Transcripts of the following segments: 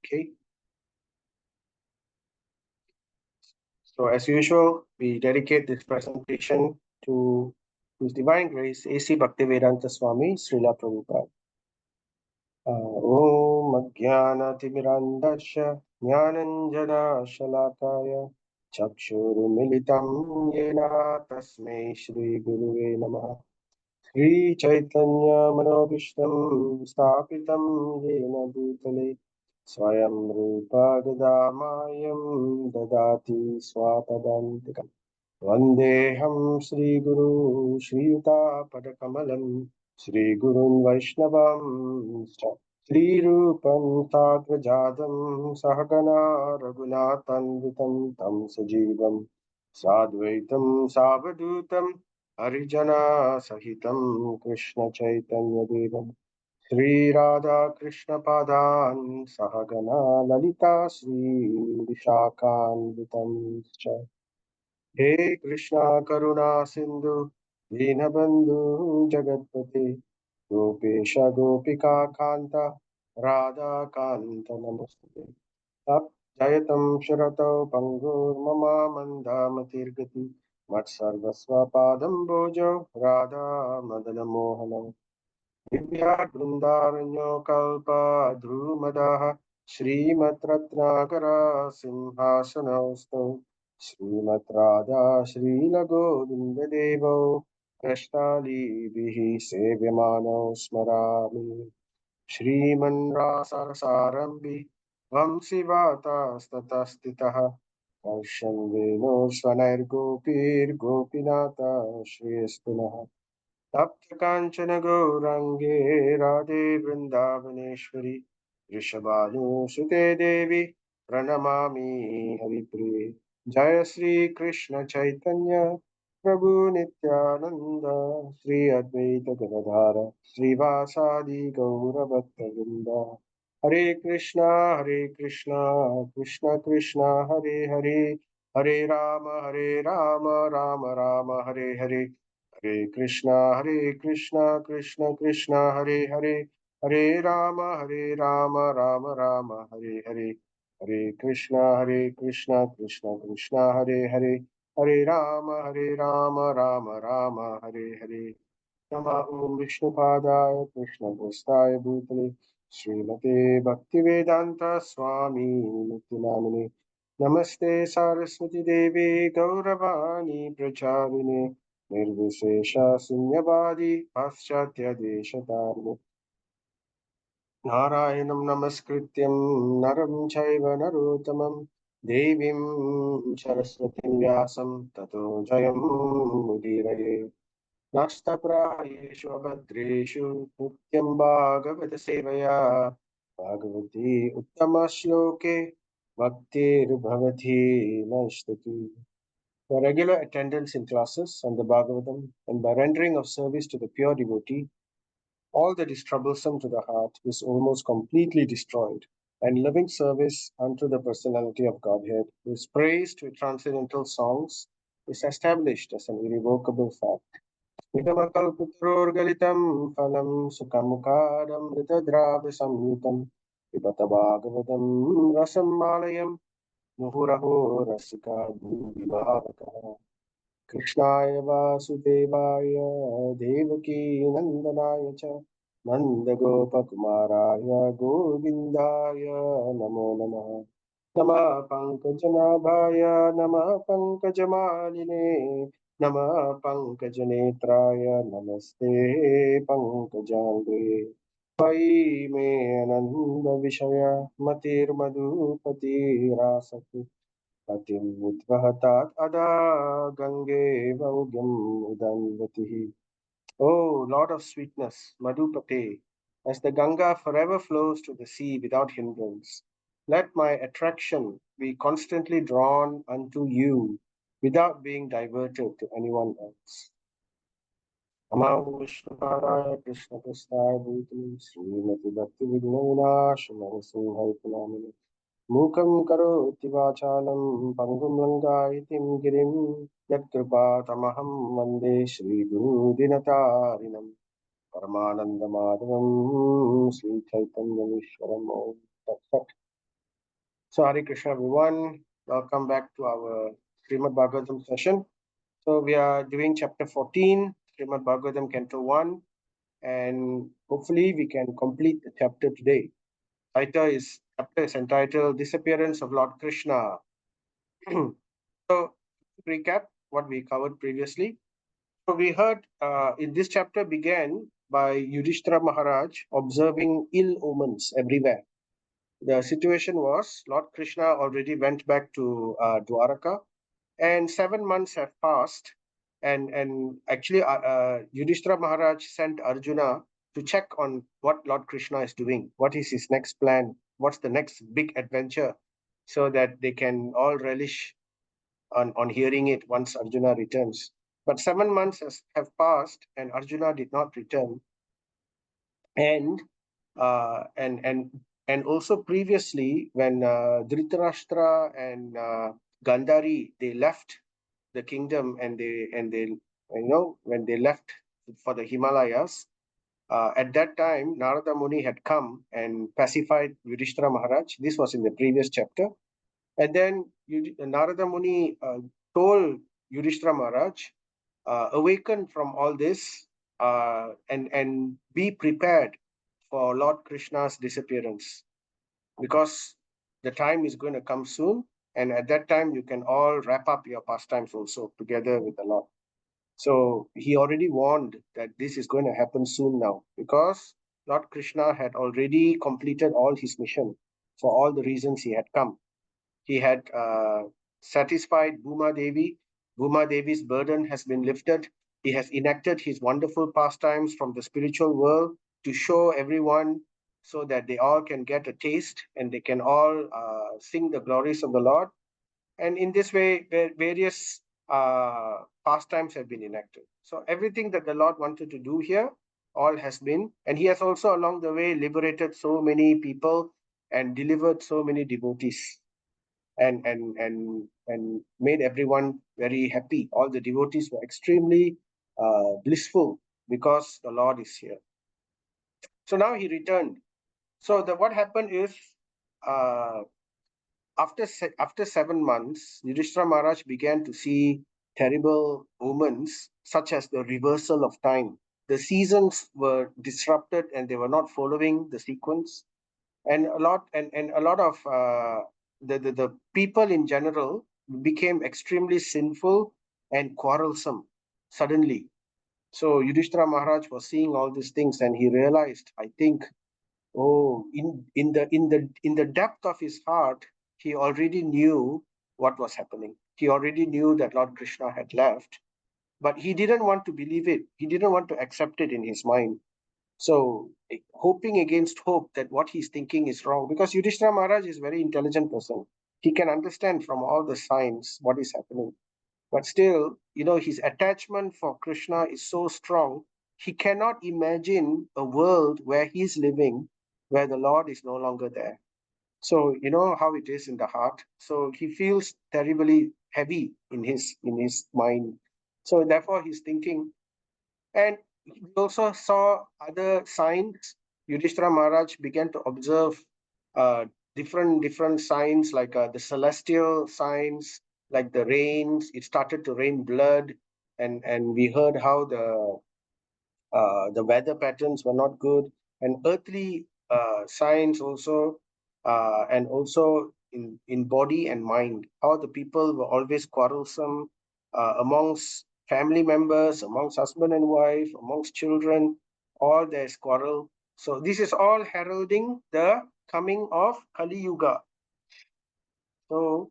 Okay. So as usual, we dedicate this presentation to His Divine Grace A.C. Bhaktivedanta Swami Srila Prabhupada. Om Ajnanatimirandasya Jnananjana Shalakaya Chakshurumilitam Yena Tasmai Shri Guruve Namaha. Shri Chaitanya Manobishtam Stapitam Yena Bhutale Swayam Rupa Gadamayam Dadati Swapadantikam Vandeham Shri Guru Shriyuta Shri Gurun Vaishnavam Shri Rupam Satvajadam Sahagana Raghunathanvitam Tam Sajivam Sadvaitam Savadutam Harijana Sahitam Krishna Chaitanya Devam Shri Radha Krishna Padan Sahagana Lalita Shri Vishakhanvitam He Krishna Karuna Sindhu Dinabandhu Jagatpate Gopesha Gopika Kanta Radha Kanta Namaste Tat Jayatam Sharato Pangur Mama Mandamatirgati Matsarvasva Padam Bojo Radha Madana Mohanam Divya Vrindaranyo Kalpa Drumadaha Srimat Ratnakara Simhasanaustau Srimat Radha Srila Govinda Devo Krishnali Bihi Sevyamano Smarami Shriman Rasarambi Vamsivata Statastitaha Karshan Veno Svanir Gopir Gopinata Shristunaha Tapta Kanchana Gaurange Radhe Vrindavaneshwari Rishabhanu Sute Devi Pranamami Haripriye Jaya Sri Krishna Chaitanya Prabhu Nityananda Sri Advaita Gadadhara Srivasadi Gaura Bhakta Vrinda Hare Krishna Krishna Krishna Hare Hare Hare Rama Rama Rama Hare Hare Hare Krishna, Krishna Krishna, Hare Hare, Hare Rama, Rama Rama, Hare Hare, Hare Krishna, Krishna Krishna, Hare Hare, Hare Rama, Rama Rama, Hare Hare. Nama Om Vishnupadaya, Krishna Prastaya Bhutale, Srimate Bhaktivedanta Swami Nityanamane. Namaste Saraswati Devi Gauravani Pracharine Nirvishesha Sunyavadi Paschatya Deshatarne Narayanam Namaskrityam Naram Chaiva Narottamam Devim Saraswatim Vyasam Tato Jayam Mudiraye Nastapráyeshu abhadreshu nityam bhagavata sevaya bhagavati uttama shloke bhaktir bhavati nashtati. For regular attendance in classes on the Bhagavatam and by rendering of service to the pure devotee, all that is troublesome to the heart is almost completely destroyed, and living service unto the personality of Godhead, whose praise to transcendental songs is established as an irrevocable fact. निगमकल्पतरोर्गलितं फलं सुखमुखादमृतद्रावसंयुतं पिबत भागवतं रसं मालयं मुहुरहो रसिका भूविभावकः कृष्णाय वासुदेवाय देवकीनन्दनाय च नन्दगोपकुमाराय गोविन्दाय नमो नमः नमः पङ्कजनाभाय नमः पङ्कजमालिने नमः पङ्कजनेत्राय नमस्ते पङ्कजाङ्गे त्वयि मे आनन्दविषय मतिर्मधुपतिरासक्ति पतिं विद्वहतात् अदा गङ्गेवौघ्यम् उदन्वतिः. O Lord of sweetness, Madhupate, as the Ganga forever flows to the sea without hindrance, let my attraction be constantly drawn unto you without being diverted to anyone else. Namo Vishnupadaya Krishna Prasthaya Bhutale Srimati Bhakti Vignana Srimati Sinhai Mukam karoti vachalam pangum langayitim girim yatkripatamaham vande Shri Guru Dinatarinam Paramananda Madhavam Sri Chaitanya Vishwaram Om Tat Sat. So, Hare Krishna, everyone. Welcome back to our Srimad Bhagavatam session. So, we are doing chapter 14, Srimad Bhagavatam, Canto 1, and hopefully we can complete the chapter today. Chapter is entitled Disappearance of Lord Krishna. So, recap what we covered previously. So, we heard in this chapter began by Yudhishthira Maharaj observing ill omens everywhere. The situation was Lord Krishna already went back to Dwaraka, and 7 months have passed. And actually, Yudhishthira Maharaj sent Arjuna to check on what Lord Krishna is doing, what is his next plan, what's the next big adventure, so that they can all relish on hearing it once Arjuna returns. But 7 months have passed, and Arjuna did not return. And uh, and and and also previously when Dhritarashtra and Gandhari they left the kingdom, and they when they left for the Himalayas, at that time Narada Muni had come and pacified Yudhishthira Maharaj. This was in the previous chapter. And then Narada Muni told Yudhishthira Maharaj, awaken from all this, and be prepared for Lord Krishna's disappearance, because the time is going to come soon, and at that time you can all wrap up your pastimes also together with the Lord. So he already warned that this is going to happen soon now, because Lord Krishna had already completed all his mission for all the reasons he had come. He had satisfied Bhuma Devi. Bhuma Devi's burden has been lifted. He has enacted his wonderful pastimes from the spiritual world to show everyone, so that they all can get a taste and they can all sing the glories of the Lord. And in this way, various pastimes have been enacted. So everything that the Lord wanted to do here, all has been. And he has also along the way liberated so many people and delivered so many devotees, and made everyone very happy. All the devotees were extremely blissful because the Lord is here. So now he returned. So what happened is, uh, after 7 months, Yudhishthira Maharaj began to see terrible omens, such as the reversal of time. The seasons were disrupted and they were not following the sequence. And a lot of the people in general became extremely sinful and quarrelsome suddenly. So Yudhishthira Maharaj was seeing all these things, and he realized, I think, oh, in the depth of his heart, he already knew what was happening. He already knew that Lord Krishna had left, but he didn't want to believe it. He didn't want to accept it in his mind. So, hoping against hope that what he's thinking is wrong, because Yudhishthira Maharaj is a very intelligent person. He can understand from all the signs what is happening. But still, his attachment for Krishna is so strong, he cannot imagine a world where he's living where the Lord is no longer there. So, you know how it is in the heart. So he feels terribly heavy in his mind. So therefore he's thinking, and we also saw other signs. Yudhishthira Maharaj began to observe uh, different signs, like the celestial signs, like the rains. It started to rain blood, and we heard how the weather patterns were not good, and earthly signs also, and also in body and mind, how the people were always quarrelsome amongst family members, amongst husband and wife, amongst children, all there's quarrel. So this is all heralding the coming of Kali Yuga. So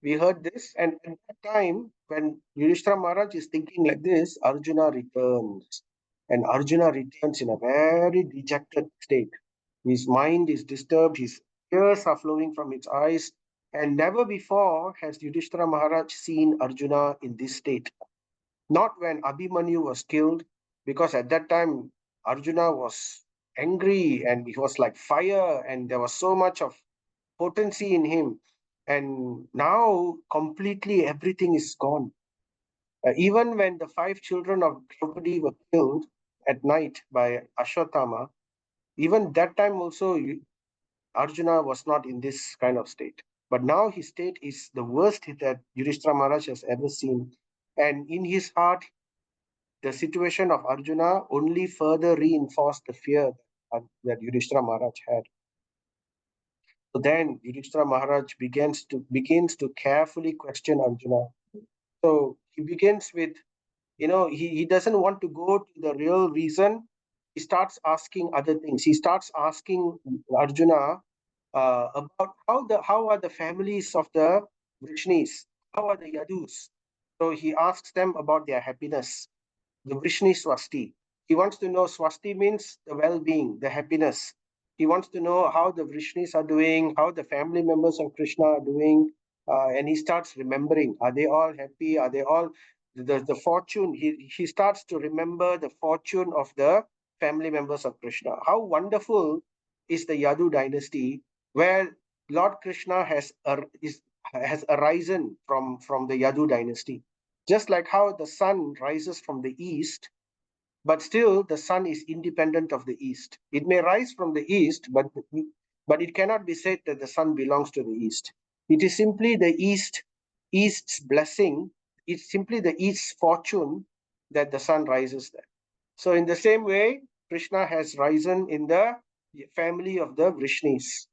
we heard this, and at that time, when Yudhishthira Maharaj is thinking like this, Arjuna returns. And Arjuna returns in a very dejected state. His mind is disturbed, his tears are flowing from his eyes, and never before has Yudhishthira Maharaj seen Arjuna in this state. Not when Abhimanyu was killed, because at that time Arjuna was angry and he was like fire, and there was so much of potency in him. And now completely everything is gone. Even when the 5 children of Draupadi were killed at night by Ashwatthama, even that time also Arjuna was not in this kind of state. But now his state is the worst that Yudhishthira Maharaj has ever seen. And in his heart, the situation of Arjuna only further reinforced the fear that Yudhishthira Maharaj had. So then Yudhishthira Maharaj begins to carefully question Arjuna. So he begins with, he doesn't want to go to the real reason. He starts asking other things. He starts asking Arjuna about how are the families of the Vrishnis, how are the Yadus. So he asks them about their happiness, the Vrishni Swasti. He wants to know Swasti means the well-being, the happiness. He wants to know how the Vrishnis are doing, how the family members of Krishna are doing, and he starts remembering, are they all happy? Are they all the fortune? He starts to remember the fortune of the family members of Krishna. How wonderful is the Yadu dynasty, where Lord Krishna has arisen from the Yadu dynasty. Just like how the sun rises from the east, but still the sun is independent of the east. It may rise from the east, but it cannot be said that the sun belongs to the east. It is simply the east's blessing. It's simply the east's fortune that the sun rises there. So in the same way, Krishna has risen in the family of the Vrishnis.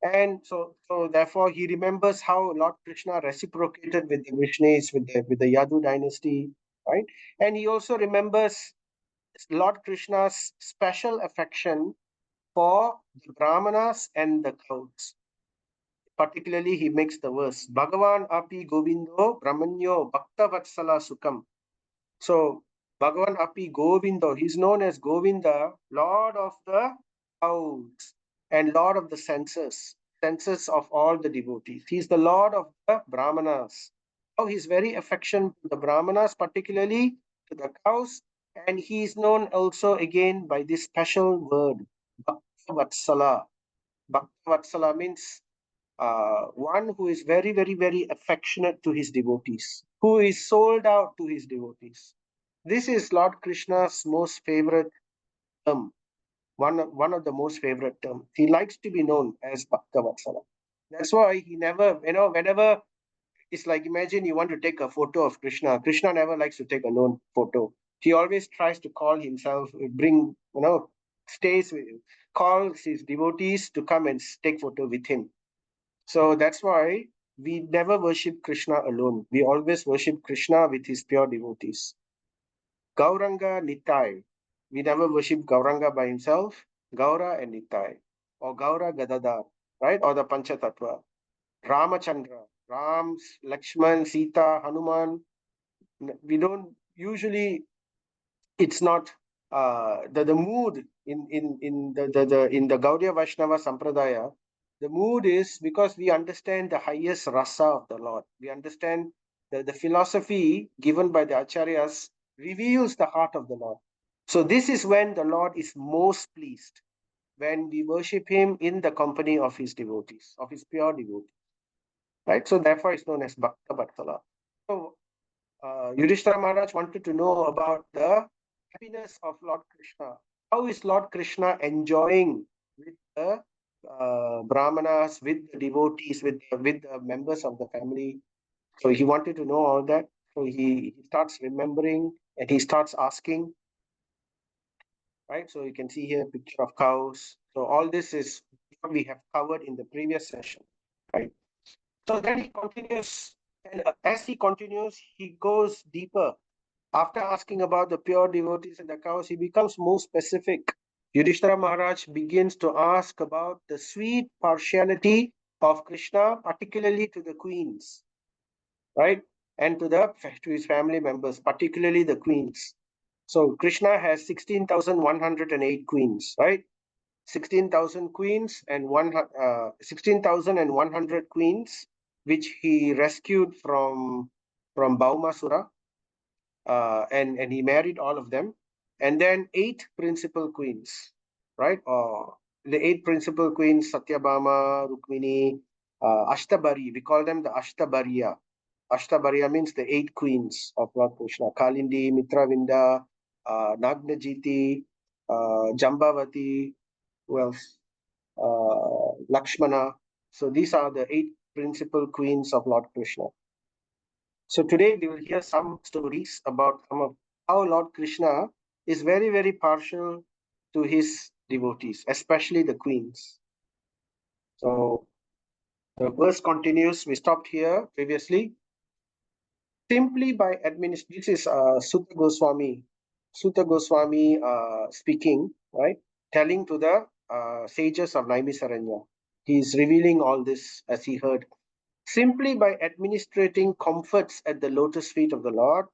And so therefore, he remembers how Lord Krishna reciprocated with the Vrishnis, with the Yadu dynasty, right? And he also remembers Lord Krishna's special affection for the Brahmanas and the cows. Particularly, he makes the verse, Bhagavan api Govindo Brahmanyo Bhakta Vatsala Sukam. So, Bhagavan api Govindo, he's known as Govinda, Lord of the cows and Lord of the senses of all the devotees. He's the Lord of the Brahmanas. Oh, he's very affectionate to the Brahmanas, particularly to the cows, and he is known also again by this special word, Bhakta Vatsala. Bhakta Vatsala means one who is very, very, very affectionate to his devotees, who is sold out to his devotees. This is Lord Krishna's most favorite term, one of the most favorite terms. He likes to be known as Bhakta Vatsala. That's why he never, whenever it's like, imagine you want to take a photo of Krishna. Krishna never likes to take a known photo. He always tries to call himself, stays with, calls his devotees to come and take photo with him. So that's why we never worship Krishna alone. We always worship Krishna with his pure devotees. Gauranga Nitai. We never worship Gauranga by himself. Gaura and Nitai. Or Gaura Gadadhar, right? Or the Panchatattva. Ramachandra. Ram, Lakshman, Sita, Hanuman. We don't usually, it's not the mood in the Gaudiya Vaishnava Sampradaya. The mood is because we understand the highest rasa of the Lord. We understand the philosophy given by the acharyas reveals the heart of the Lord. So this is when the Lord is most pleased, when we worship him in the company of his devotees, of his pure devotees. Right? So therefore it's known as Bhakta Vatsala. So Yudhishthira Maharaj wanted to know about the happiness of Lord Krishna. How is Lord Krishna enjoying with the Brahmanas, with the devotees, with the members of the family? So he wanted to know all that. So he starts remembering and he starts asking. Right. So you can see here a picture of cows. So all this is what we have covered in the previous session. Right. So then he continues, and as he continues, he goes deeper. After asking about the pure devotees and the cows, he becomes more specific. Yudhishthira Maharaj begins to ask about the sweet partiality of Krishna, particularly to the queens, right? And to his family members, particularly the queens. So Krishna has 16,108 queens, right? 16,000 queens and 16,100 queens, which he rescued from Baumasura, and he married all of them, and then 8 principal queens, right? The 8 principal queens: Satyabhama, Rukmini, Ashtabari. We call them the Ashtabariya. Ashtabariya means the 8 queens of Lord Krishna: Kalindi, Mitravinda, Nagnajiti, Jambavati. Who else? Lakshmana. So these are the 8 principal queens of Lord Krishna. So today we will hear some stories about how Lord Krishna is very, very partial to his devotees, especially the queens. So the verse continues. We stopped here previously. Simply by administering, this is Sutta Goswami speaking, right? Telling to the sages of Naimisaranya. He is revealing all this as he heard. Simply by administrating comforts at the lotus feet of the Lord,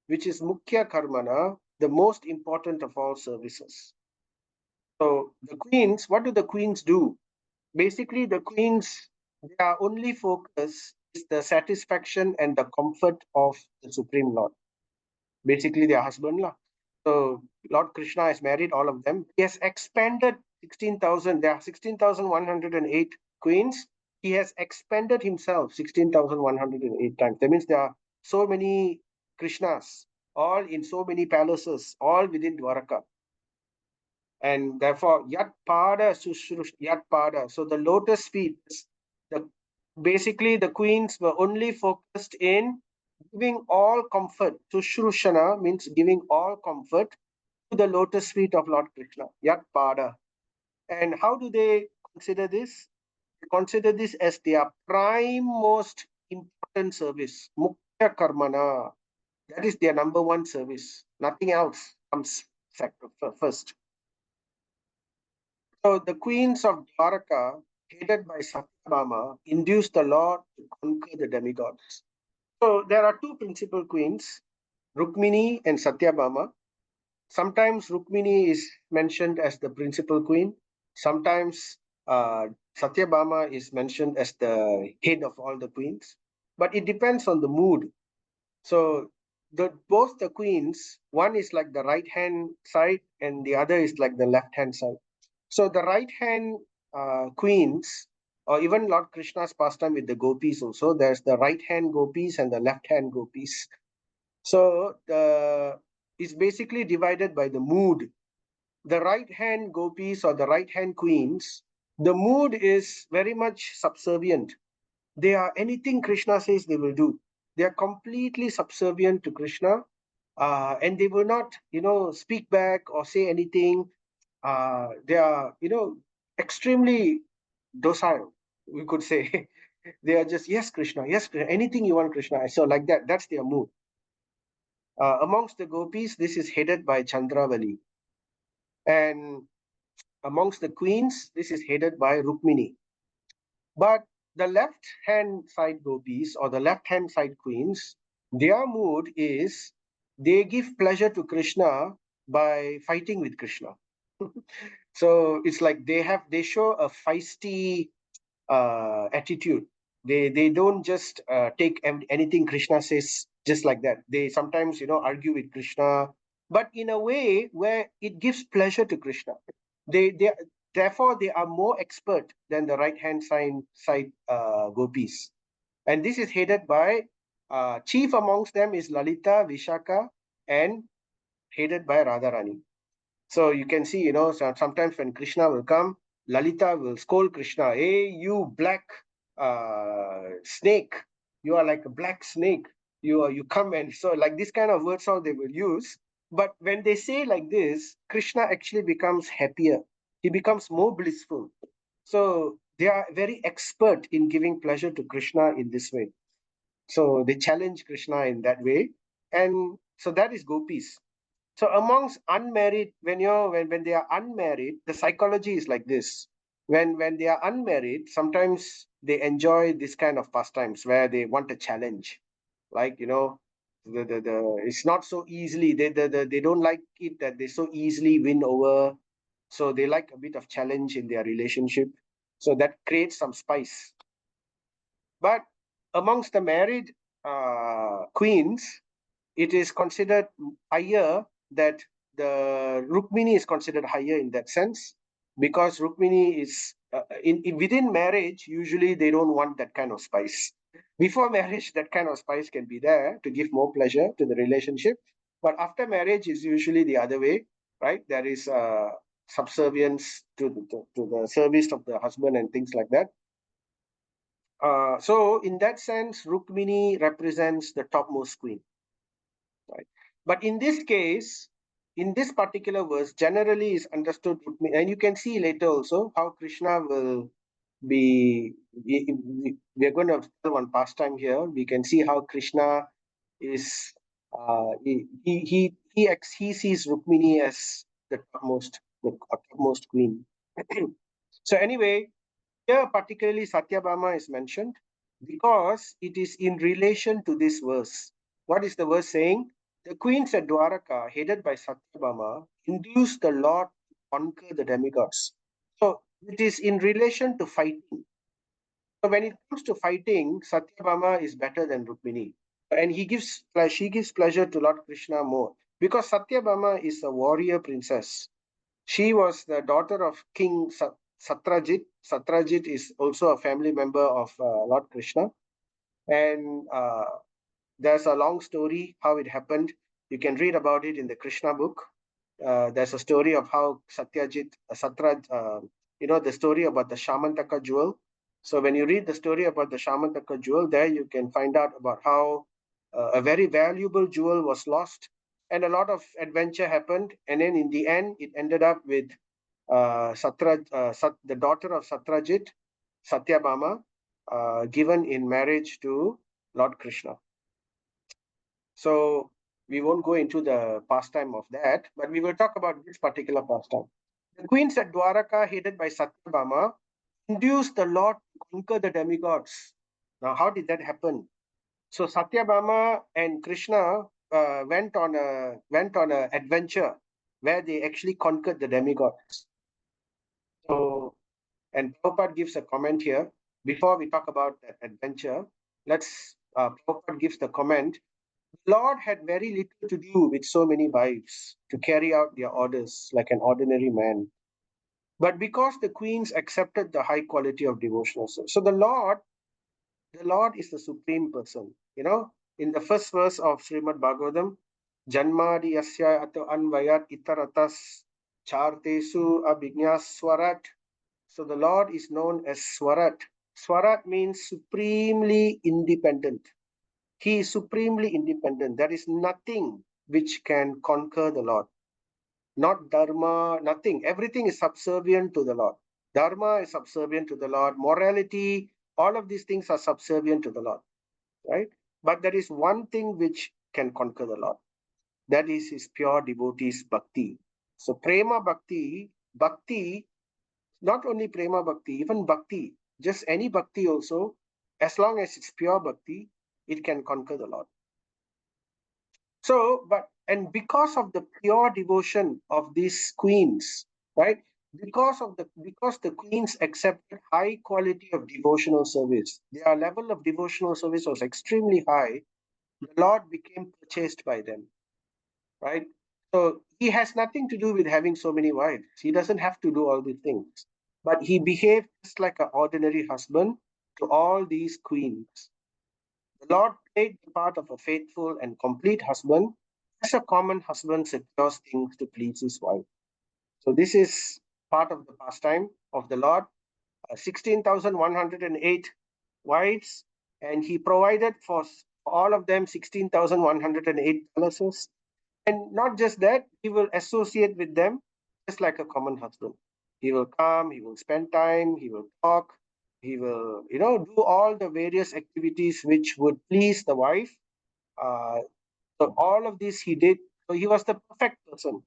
which is Mukhya Karmana, the most important of all services. So the queens, what do the queens do? Basically, the queens, their only focus is the satisfaction and the comfort of the Supreme Lord. Basically, their husband. So Lord Krishna has married all of them. He has expanded 16,000. There are 16,108 queens. He has expanded himself 16,108 times. That means there are so many Krishnas, all in so many palaces, all within Dwaraka. And therefore, Yat Pada Sushrush Yat Pada. So the lotus feet, basically the queens were only focused in giving all comfort. Sushrushana means giving all comfort to the lotus feet of Lord Krishna, Yat Pada. And how do they consider this? They consider this as their prime most important service, Mukhya Karmana. That is their number one service. Nothing else comes first. So the queens of Dwaraka, headed by Satyabhama, induced the Lord to conquer the demigods. So there are 2 principal queens, Rukmini and Satyabhama. Sometimes Rukmini is mentioned as the principal queen. Sometimes Satyabhama is mentioned as the head of all the queens. But it depends on the mood. So both the queens, one is like the right hand side and the other is like the left hand side. So the right hand queens, or even Lord Krishna's pastime with the gopis also, there's the right hand gopis and the left hand gopis. So it's basically divided by the mood. The right hand gopis or the right hand queens, the mood is very much subservient. They are anything Krishna says they will do. They are completely subservient to Krishna, and they will not, speak back or say anything. They are, extremely docile, we could say. They are just, yes, Krishna, anything you want, Krishna. So like that, that's their mood. Amongst the gopis, this is headed by Chandravali. And amongst the queens, this is headed by Rukmini. But the left-hand side gopis or the left-hand side queens, their mood is they give pleasure to Krishna by fighting with Krishna. So it's like they show a feisty attitude. They don't just take anything Krishna says just like that. They sometimes argue with Krishna, but in a way where it gives pleasure to Krishna. They therefore they are more expert than the right hand side gopis, and this is headed by chief amongst them is Lalita, Vishaka, and headed by Radharani. So you can see, sometimes when Krishna will come, Lalita will scold Krishna, hey, you black snake, you are like a black snake. You come, and so like this kind of words how they will use. But when they say like this, Krishna actually becomes happier. He becomes more blissful. So they are very expert in giving pleasure to Krishna in this way. So they challenge Krishna in that way. And so that is gopis. So amongst unmarried, when they are unmarried, the psychology is like this. When they are unmarried, sometimes they enjoy this kind of pastimes where they want a challenge. Like, it's not so easily, they don't like it that they so easily win over. So they like a bit of challenge in their relationship. So that creates some spice. But amongst the married queens, it is considered higher, that the Rukmini is considered higher in that sense, because Rukmini is within marriage, usually they don't want that kind of spice. Before marriage, that kind of spice can be there to give more pleasure to the relationship. But after marriage is usually the other way, right? There is subservience to the service of the husband and things like that. So in that sense, Rukmini represents the topmost queen, right? But in this case, in this particular verse, generally is understood Rukmini, and you can see later also how Krishna will be. We are going to tell one pastime here. We can see how Krishna is. He sees Rukmini as the topmost queen. So anyway, here, particularly Satyabhama is mentioned because it is in relation to this verse. What is the verse saying? The queens at Dwaraka, headed by Satyabhama, induced the Lord to conquer the demigods. So it is in relation to fighting. So when it comes to fighting, Satyabhama is better than Rukmini. And she gives pleasure to Lord Krishna more because Satyabhama is a warrior princess. She was the daughter of King Satrajit. Satrajit is also a family member of Lord Krishna. And there's a long story how it happened. You can read about it in the Krishna book. There's a story of how the story about the Shamantaka jewel. So when you read the story about the Shamantaka jewel, there you can find out about how a very valuable jewel was lost and a lot of adventure happened. And then in the end, it ended up with the daughter of Satrajit, Satyabhama, given in marriage to Lord Krishna. So we won't go into the pastime of that, but we will talk about this particular pastime. The queens at Dwaraka, headed by Satyabhama, induced the Lord to conquer the demigods. Now, how did that happen? So Satyabhama and Krishna went on a adventure where they actually conquered the demigods. So, and Prabhupada gives a comment here. Before we talk about that adventure, Prabhupada gives the comment. Lord had very little to do with so many wives to carry out their orders like an ordinary man. But because the queens accepted the high quality of devotional service. So the Lord is the supreme person. In the first verse of Srimad Bhagavatam, Janmadi Yasya Ato Anvayat Itaratas Chartesu Abhignaswarat. So the Lord is known as Swarat. Swarat means supremely independent. He is supremely independent. There is nothing which can conquer the Lord. Not dharma, nothing. Everything is subservient to the Lord. Dharma is subservient to the Lord. Morality, all of these things are subservient to the Lord, right? But there is one thing which can conquer the Lord. That is his pure devotees bhakti. So prema bhakti, not only prema bhakti, even bhakti, just any bhakti also, as long as it's pure bhakti, it can conquer the Lord. So, because of the pure devotion of these queens, right? Because the queens accepted high quality of devotional service, their level of devotional service was extremely high. The Lord became purchased by them, right? So he has nothing to do with having so many wives. He doesn't have to do all these things, but he behaved just like an ordinary husband to all these queens. The Lord played the part of a faithful and complete husband as a common husband secures things to please his wife. So this is part of the pastime of the Lord. 16,108 wives, and he provided for all of them 16,108 palaces. And not just that, he will associate with them just like a common husband. He will come, he will spend time, he will talk, he will, do all the various activities which would please the wife. Uh, so all of this he did. So he was the perfect person,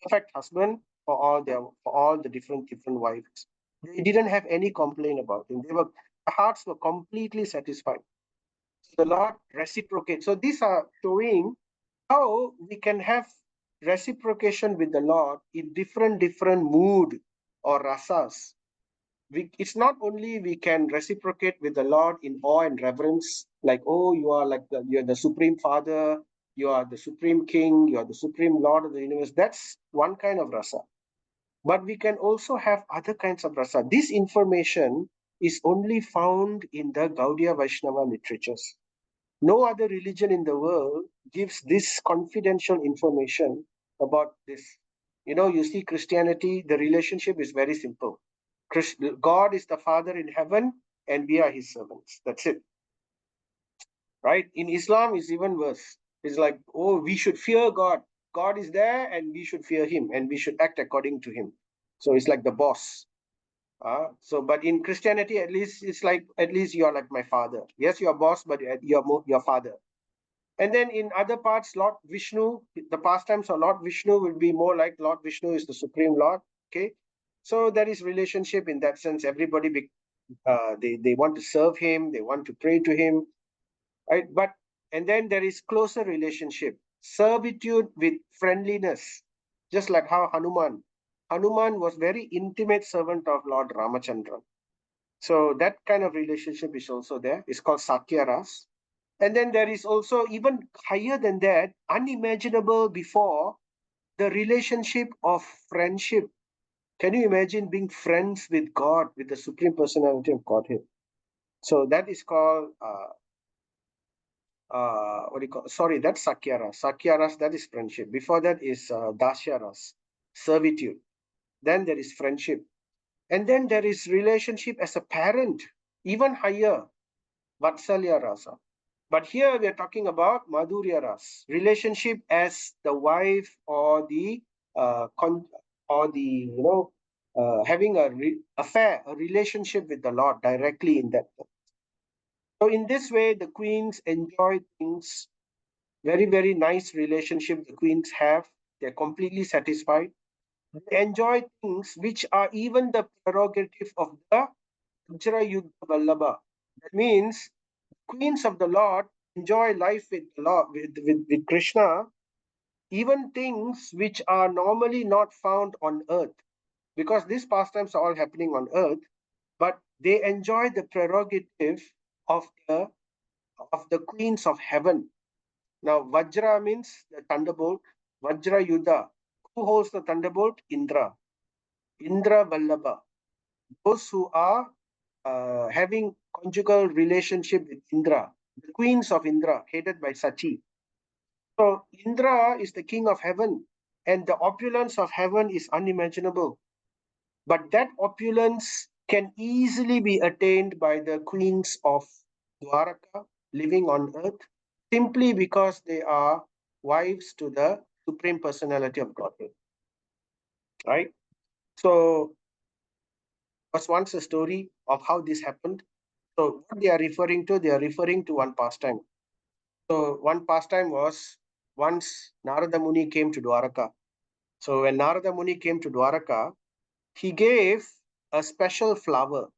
perfect husband for all the different wives. They didn't have any complaint about him. Their hearts were completely satisfied. So the Lord reciprocates. So these are showing how we can have reciprocation with the Lord in different mood or rasas. It's not only we can reciprocate with the Lord in awe and reverence, like, oh, you're the supreme father, you are the supreme king, you are the supreme Lord of the universe. That's one kind of rasa. But we can also have other kinds of rasa. This information is only found in the Gaudiya Vaishnava literatures. No other religion in the world gives this confidential information about this. You see, Christianity, the relationship is very simple. God is the Father in heaven, and we are his servants. That's it. Right? In Islam, it's even worse. It's like, oh, we should fear God. God is there and we should fear him and we should act according to him. So it's like the boss. But in Christianity, at least it's like, at least you're like my father. Yes, you're boss, but you're your father. And then in other parts, Lord Vishnu, the pastimes of Lord Vishnu will be more like Lord Vishnu is the supreme Lord. Okay. So there is relationship in that sense. Everybody, they want to serve him, they want to pray to him, right? But and then there is closer relationship, servitude with friendliness, just like how Hanuman was very intimate servant of Lord Ramachandra. So that kind of relationship is also there. It's called Sakyaras. And then there is also even higher than that, unimaginable before, the relationship of friendship. Can you imagine being friends with God, with the Supreme Personality of Godhead? So that is called what do you call? Sorry, that's Sakyaras. Sakyaras, that is friendship. Before that is Dasyaras, servitude. Then there is friendship. And then there is relationship as a parent, even higher, Vatsalya Rasa. But here we are talking about Madhurya Ras, relationship as the wife or the having a affair, a relationship with the Lord directly in that. So in this way, the queens enjoy things, very, very nice relationship the queens have. They're completely satisfied. They enjoy things which are even the prerogative of the Vajra Yuddha Vallabha. That means queens of the Lord enjoy life with the Lord, with Krishna, even things which are normally not found on earth, because these pastimes are all happening on earth, but they enjoy the prerogative of the queens of heaven. Now, Vajra means the thunderbolt. Vajra Yuddha. Who holds the thunderbolt? Indra. Indra Vallabha. Those who are having conjugal relationship with Indra, the queens of Indra, headed by Sachi. So Indra is the king of heaven, and the opulence of heaven is unimaginable. But that opulence can easily be attained by the queens of Dwaraka living on earth, simply because they are wives to the Supreme Personality of Godhead. Right? So was once a story of how this happened. So what they are referring to one pastime. So one pastime was once Narada Muni came to Dwaraka. So when Narada Muni came to Dwaraka, he gave a special flower.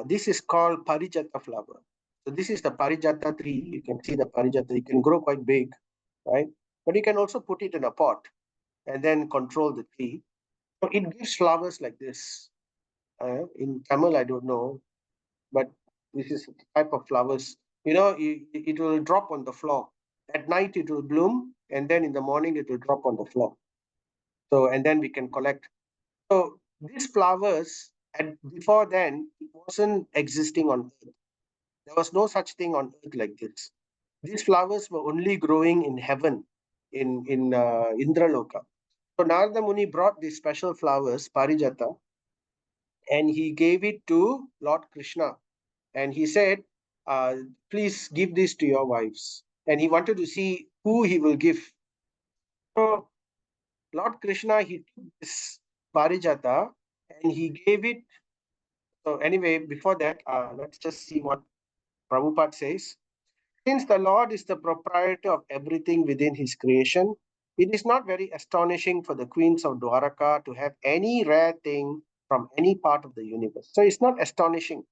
This is called Parijata flower. So this is the Parijata tree. You can see the Parijata. It can grow quite big, right? But you can also put it in a pot and then control the tree. So it gives flowers like this. In Tamil, I don't know, but this is a type of flowers. It will drop on the floor. At night, it will bloom, and then in the morning, it will drop on the floor. So, and then we can collect. So, these flowers, and before then, it wasn't existing on Earth. There was no such thing on Earth like this. These flowers were only growing in heaven, in Indraloka. So, Narada Muni brought these special flowers, Parijata, and he gave it to Lord Krishna. And he said, please give this to your wives. And he wanted to see who he will give. So Lord Krishna, he took this Parijata and he gave it. So anyway, before that, let's just see what Prabhupada says. Since the Lord is the proprietor of everything within his creation, it is not very astonishing for the queens of Dwaraka to have any rare thing from any part of the universe. So it's not astonishing.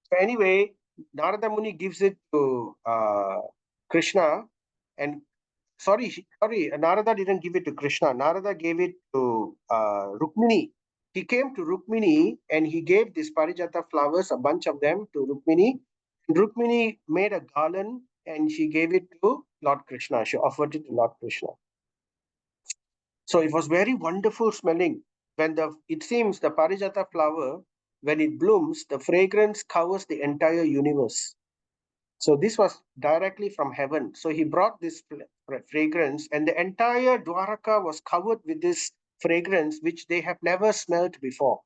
So anyway, Narada Muni gives it to Krishna, and sorry, Narada didn't give it to Krishna. Narada gave it to Rukmini. He came to Rukmini and he gave these Parijata flowers, a bunch of them, to Rukmini. Rukmini made a garland and she gave it to Lord Krishna. She offered it to Lord Krishna. So it was very wonderful smelling. It seems the Parijata flower, when it blooms, the fragrance covers the entire universe. So this was directly from heaven. So he brought this fragrance, and the entire Dwaraka was covered with this fragrance, which they have never smelled before.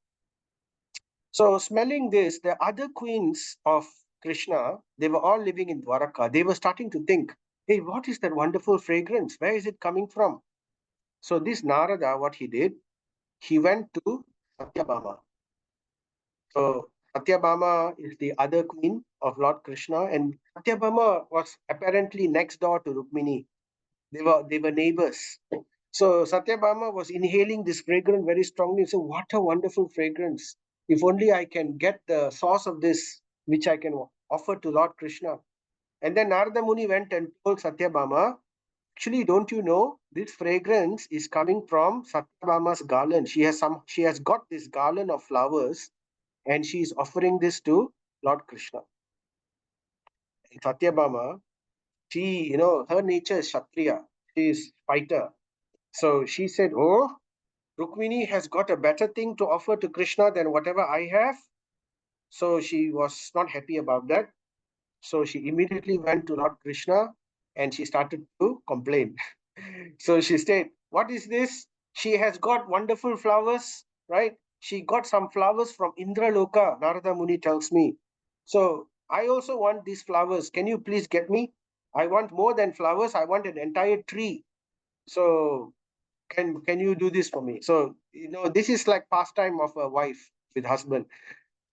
So smelling this, the other queens of Krishna, they were all living in Dwaraka. They were starting to think, hey, what is that wonderful fragrance? Where is it coming from? So this Narada, what he did, he went to Satyabhama. So Satyabhama is the other queen of Lord Krishna, and Satyabhama was apparently next door to Rukmini. They were neighbors. So Satyabhama was inhaling this fragrance very strongly. So what a wonderful fragrance! If only I can get the source of this, which I can offer to Lord Krishna. And then Narada Muni went and told Satyabhama, actually, don't you know this fragrance is coming from Satyabhama's garland? She has got this garland of flowers, and she is offering this to Lord Krishna. And Satyabhama, her nature is Kshatriya. She is fighter. So she said, oh, Rukmini has got a better thing to offer to Krishna than whatever I have. So she was not happy about that. So she immediately went to Lord Krishna and she started to complain. So she said, what is this? She has got wonderful flowers, right? She got some flowers from Indra Loka, Narada Muni tells me. So I also want these flowers. Can you please get me? I want more than flowers. I want an entire tree. So can you do this for me? So this is like pastime of a wife with husband.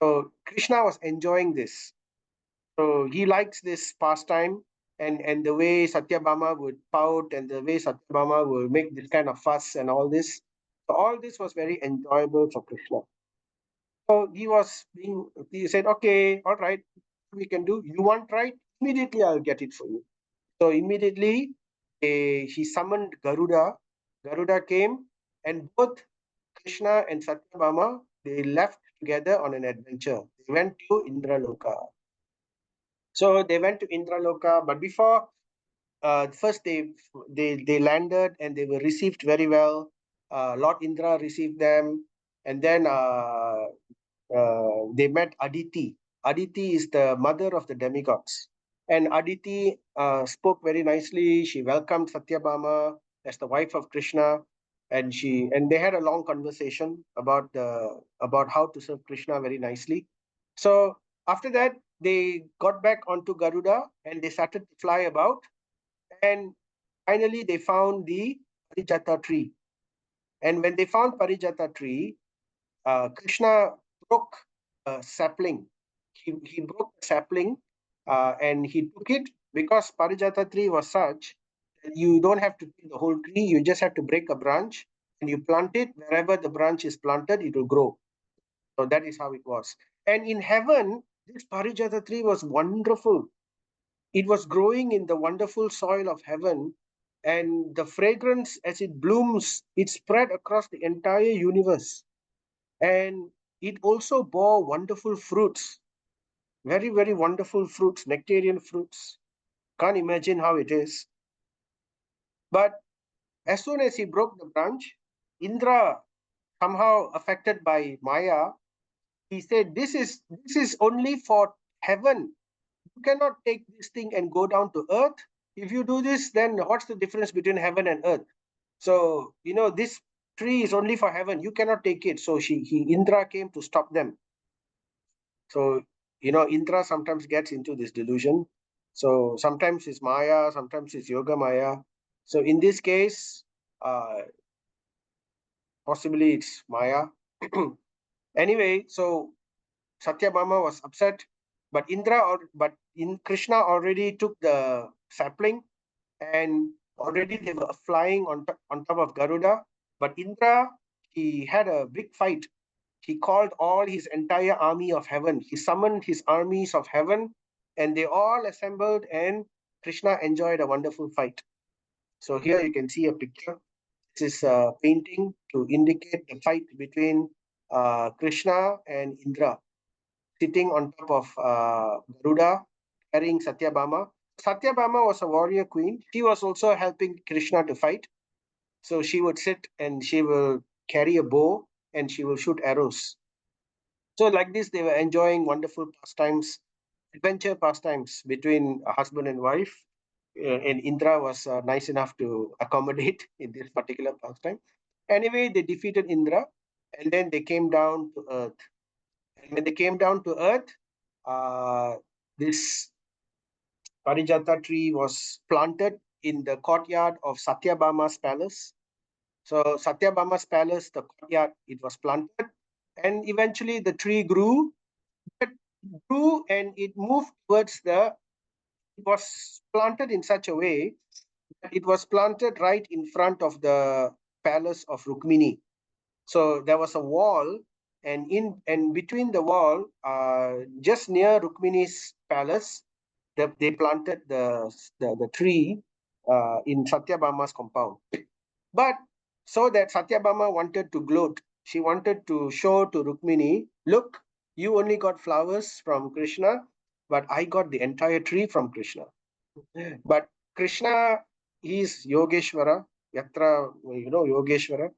So Krishna was enjoying this. So he likes this pastime, and the way Satyabhama would pout and the way Satyabhama would make this kind of fuss and all this. So all this was very enjoyable for Krishna. So he said, okay, all right, we can do. You want, right? Immediately I'll get it for you. So immediately he summoned Garuda. Garuda came, and both Krishna and Satyabhama, they left together on an adventure. They went to Indraloka. So they went to Indraloka, but before first they landed and they were received very well. Lord Indra received them, and then they met Aditi. Aditi is the mother of the demigods. And Aditi spoke very nicely. She welcomed Satyabhama as the wife of Krishna, and they had a long conversation about how to serve Krishna very nicely. So after that, they got back onto Garuda and they started to fly about. And finally, they found the Parijata tree. And when they found Parijata tree, Krishna broke a sapling. He broke the sapling and he took it because Parijata tree was such that you don't have to take the whole tree, you just have to break a branch and you plant it. Wherever the branch is planted, it will grow. So that is how it was. And in heaven, this Parijata tree was wonderful. It was growing in the wonderful soil of heaven, and the fragrance as it blooms, it spread across the entire universe. And it also bore wonderful fruits, very, very wonderful fruits, nectarian fruits. Can't imagine how it is. But as soon as he broke the branch, Indra, somehow affected by Maya, he said, this is only for heaven. You cannot take this thing and go down to earth. If you do this, then what's the difference between heaven and earth? So, this tree is only for heaven. You cannot take it. So Indra came to stop them. So, Indra sometimes gets into this delusion. So sometimes it's Maya, sometimes it's Yoga Maya. So in this case, possibly it's Maya. Anyway, so Satyabhama was upset, but Krishna already took the sapling and already they were flying on top of Garuda. But Indra, he had a big fight. He called all his entire army of heaven. He summoned his armies of heaven and they all assembled and Krishna enjoyed a wonderful fight. So here you can see a picture. This is a painting to indicate the fight between Krishna and Indra, sitting on top of Garuda, carrying Satyabhama. Satyabhama was a warrior queen. She was also helping Krishna to fight. So she would sit and she will carry a bow and she will shoot arrows. So like this, they were enjoying wonderful pastimes, adventure pastimes between a husband and wife. And Indra was nice enough to accommodate in this particular pastime. Anyway, they defeated Indra and then they came down to earth. And when they came down to earth, this Parijata tree was planted in the courtyard of Satyabhama's palace. So Satyabhama's palace, the courtyard, it was planted, and eventually the tree grew, but grew and it moved towards the. It was planted in such a way that it was planted right in front of the palace of Rukmini. So there was a wall, and between the wall, just near Rukmini's palace, they planted the tree in Satyabhama's compound. But so that Satyabhama wanted to gloat, she wanted to show to Rukmini, look, you only got flowers from Krishna, but I got the entire tree from Krishna. But Krishna, he is Yogeshwara, Yatra, Yogeshwara.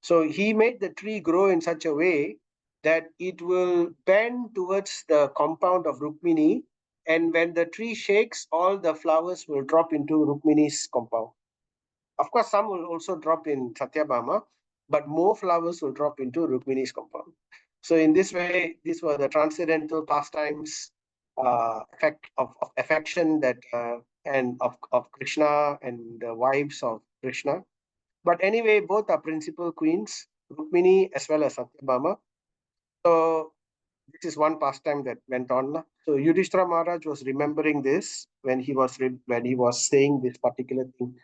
So he made the tree grow in such a way that it will bend towards the compound of Rukmini, and when the tree shakes, all the flowers will drop into Rukmini's compound. Of course, some will also drop in Satyabhama, but more flowers will drop into Rukmini's compound. So in this way, these were the transcendental pastimes, effect of affection that and of Krishna and the wives of Krishna. But anyway, both are principal queens, Rukmini as well as Satyabhama. So this is one pastime that went on. So Yudhishthira Maharaj was remembering this when he was saying this particular thing.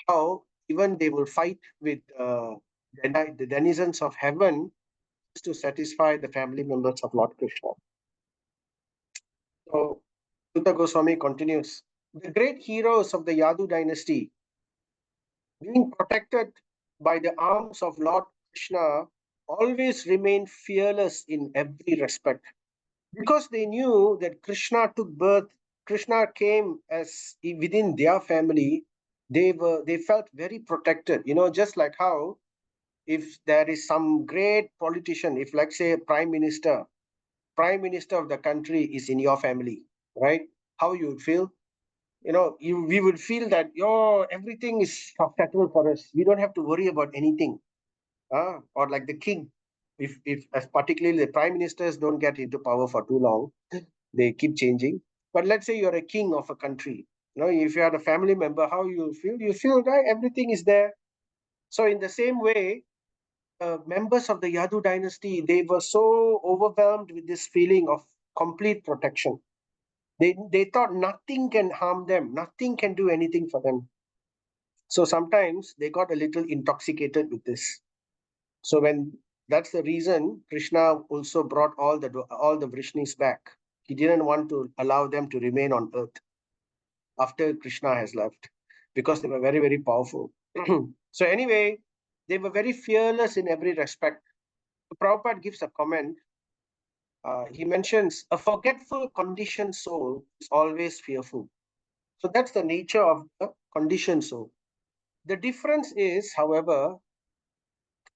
How even they will fight with the denizens of heaven to satisfy the family members of Lord Krishna. So Sutta Goswami continues. The great heroes of the Yadu dynasty, being protected by the arms of Lord Krishna, always remained fearless in every respect. Because they knew that Krishna took birth, Krishna came as within their family, they felt very protected. Just like how if there is some great politician, if like say prime minister of the country is in your family, right? How you would feel? We would feel that everything is settled for us. We don't have to worry about anything. Or like the king, if as particularly the prime ministers don't get into power for too long, they keep changing. But let's say you're a king of a country. If you are a family member, how you feel? You feel right, everything is there. So in the same way, members of the Yadu dynasty, they were so overwhelmed with this feeling of complete protection. They thought nothing can harm them, nothing can do anything for them. So sometimes they got a little intoxicated with this. So when that's the reason Krishna also brought all the Vrishnis back. He didn't want to allow them to remain on earth after Krishna has left, because they were very, very powerful. So anyway, they were very fearless in every respect. Prabhupada gives a comment. He mentions a forgetful conditioned soul is always fearful. So that's the nature of the conditioned soul. The difference is, however,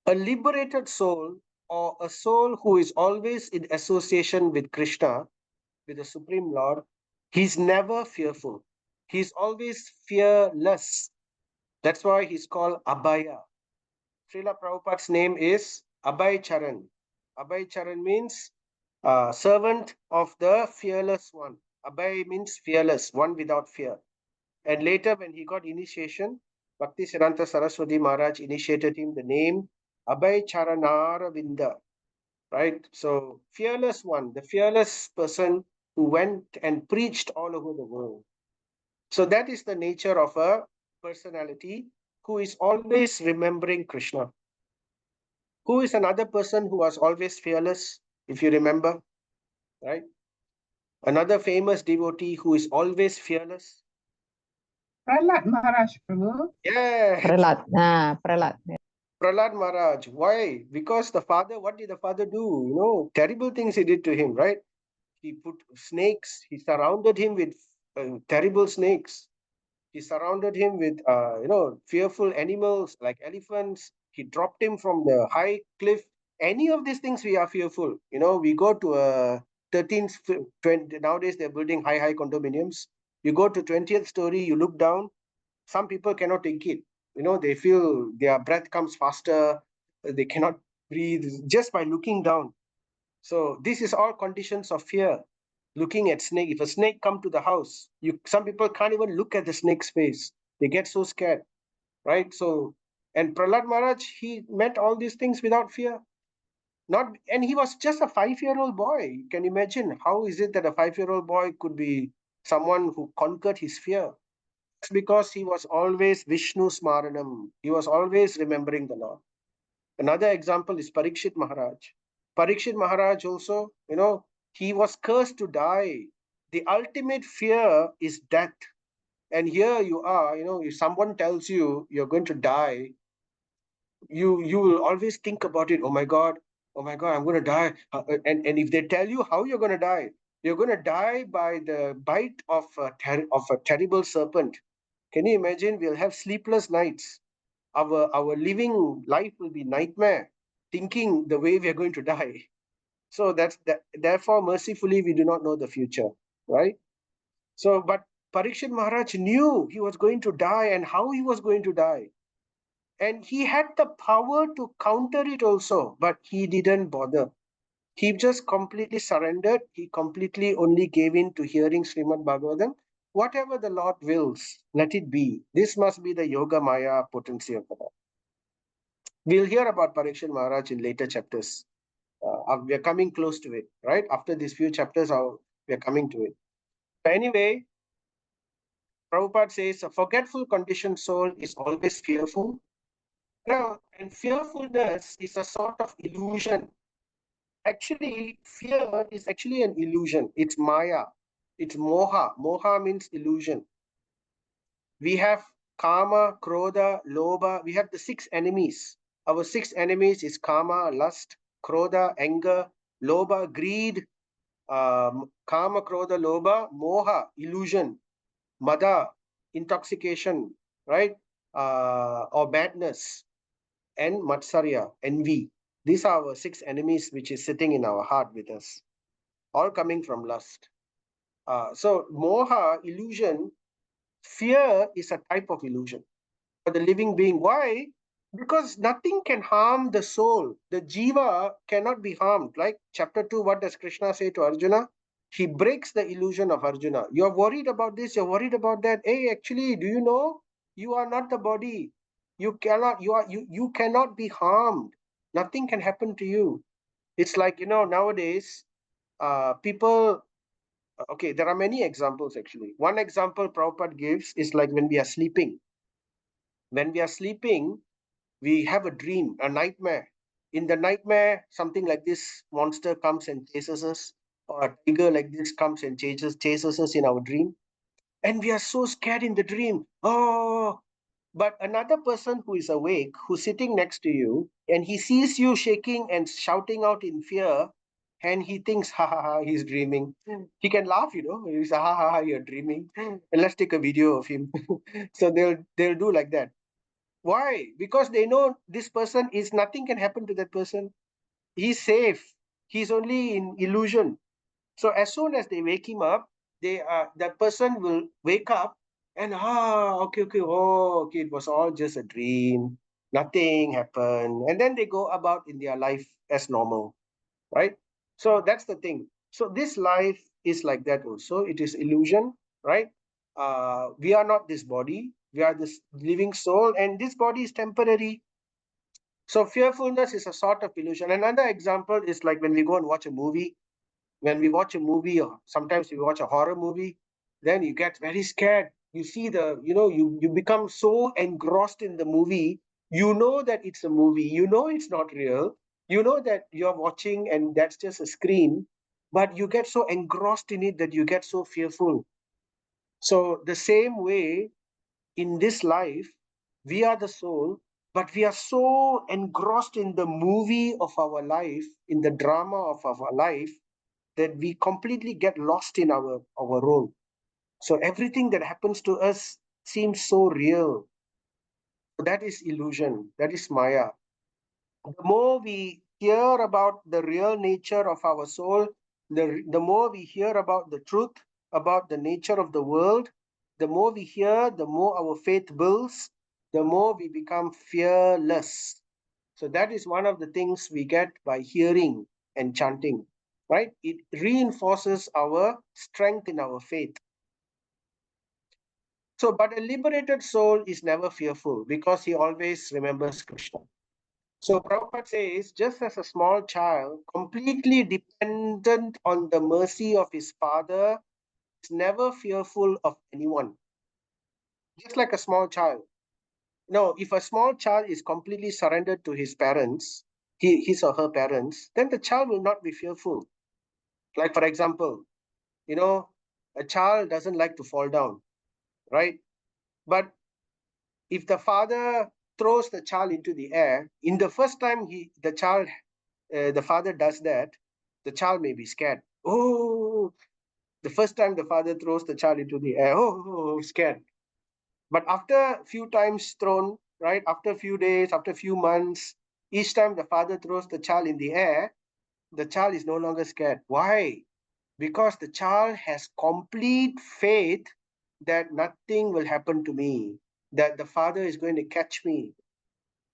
a liberated soul, or a soul who is always in association with Krishna, with the Supreme Lord, he's never fearful. He's always fearless. That's why he's called Abhaya. Srila Prabhupada's name is Abhay Charan. Abhay Charan means servant of the fearless one. Abhay means fearless, one without fear. And later, when he got initiation, Bhakti Siddhanta Saraswati Maharaj initiated him the name Abhay Charanara Vinda. Right? So, fearless one, the fearless person who went and preached all over the world. So, that is the nature of a personality who is always remembering Krishna. Who is another person who was always fearless, if you remember? Right? Another famous devotee who is always fearless. Prahlad Maharaj, Prabhu. Yeah. Prahlad. Prahlad Maharaj. Why? Because the father, what did the father do? Terrible things he did to him, right? He put snakes, he surrounded him with terrible snakes. He surrounded him with, fearful animals like elephants. He dropped him from the high cliff. Any of these things we are fearful. We go to a 13th, 20, nowadays they're building high condominiums. You go to 20th story, you look down, some people cannot take it. They feel their breath comes faster. They cannot breathe just by looking down. So this is all conditions of fear. Looking at snake, if a snake come to the house, some people can't even look at the snake's face. They get so scared, right? So, and Prahlad Maharaj, he met all these things without fear. Not, and he was just a 5-year-old boy. You can imagine how is it that a 5-year-old boy could be someone who conquered his fear? It's because he was always Vishnu Smaranam. He was always remembering the Lord. Another example is Parikshit Maharaj. Parikshit Maharaj also, he was cursed to die. The ultimate fear is death. And here you are, if someone tells you you're going to die, you will always think about it. Oh my God, I'm going to die. And if they tell you how you're going to die, you're going to die by the bite of a terrible serpent. Can you imagine? We'll have sleepless nights. Our living life will be nightmare, thinking the way we are going to die. So that's that. Therefore, mercifully, we do not know the future, right? So, but Parikshit Maharaj knew he was going to die and how he was going to die, and he had the power to counter it also, but he didn't bother. He just completely surrendered. He completely only gave in to hearing Srimad Bhagavatam. Whatever the Lord wills, let it be. This must be the Yoga Maya potency of the Lord. We'll hear about Parikshit Maharaj in later chapters. We are coming close to it, right? After these few chapters, we are coming to it. But anyway, Prabhupada says a forgetful conditioned soul is always fearful. And fearfulness is a sort of illusion. Actually, fear is actually an illusion. It's Maya. It's Moha. Moha means illusion. We have Kama, Krodha, Lobha. We have the 6 enemies. Our 6 enemies is Kama, lust, Krodha, anger, Lobha, greed, Kama, Krodha, Lobha, Moha, illusion, Mada, intoxication, right? Or madness, and Matsarya, envy. These are our 6 enemies which is sitting in our heart with us, all coming from lust. So Moha, illusion, fear is a type of illusion for the living being. Why? Because nothing can harm the soul. The jiva cannot be harmed. Like chapter 2, what does Krishna say to Arjuna? He breaks the illusion of Arjuna. You're worried about this, you're worried about that. Hey, actually, do you know? You are not the body. You cannot be harmed. Nothing can happen to you. It's like, nowadays, people, okay, there are many examples actually. One example Prabhupada gives is like when we are sleeping. When we are sleeping, we have a dream, a nightmare. In the nightmare, something like this monster comes and chases us, or a tiger like this comes and chases us in our dream. And we are so scared in the dream. Oh, but another person who is awake, who's sitting next to you, and he sees you shaking and shouting out in fear, and he thinks, ha ha ha, he's dreaming. He can laugh, He says, ha ha ha, you're dreaming. And let's take a video of him. So they'll do like that. Why? Because they know this person is nothing can happen to that person. He's safe. He's only in illusion. So as soon as they wake him up, that person will wake up and okay, it was all just a dream. Nothing happened. And then they go about in their life as normal, right? So that's the thing. So this life is like that also. It is illusion, right? We are not this body. We are this living soul, and this body is temporary. So fearfulness is a sort of illusion. Another example is like when we go and watch a movie. When we watch a movie, or sometimes we watch a horror movie, then you get very scared. You see you become so engrossed in the movie. You know that it's a movie. You know it's not real. You know that you're watching and that's just a screen, but you get so engrossed in it that you get so fearful. So the same way in this life, we are the soul, but we are so engrossed in the movie of our life, in the drama of our life, that we completely get lost in our role. So everything that happens to us seems so real. That is illusion. That is Maya. The more we hear about the real nature of our soul, the more we hear about the truth, about the nature of the world, the more we hear, the more our faith builds, the more we become fearless. So that is one of the things we get by hearing and chanting. right? It reinforces our strength in our faith. So, but a liberated soul is never fearful because he always remembers Krishna. So Prabhupada says, just as a small child, completely dependent on the mercy of his father, is never fearful of anyone. Just like a small child. No, if a small child is completely surrendered to his parents, his or her parents, then the child will not be fearful. Like, for example, you know, a child doesn't like to fall down, right? But if the father throws the child into the air, in the first time the father does that, the child may be scared. Oh, the first time the father throws the child into the air, scared. But after a few times thrown, right, after a few days, after a few months, each time the father throws the child in the air, the child is no longer scared. Why? Because the child has complete faith that nothing will happen to me, that the father is going to catch me.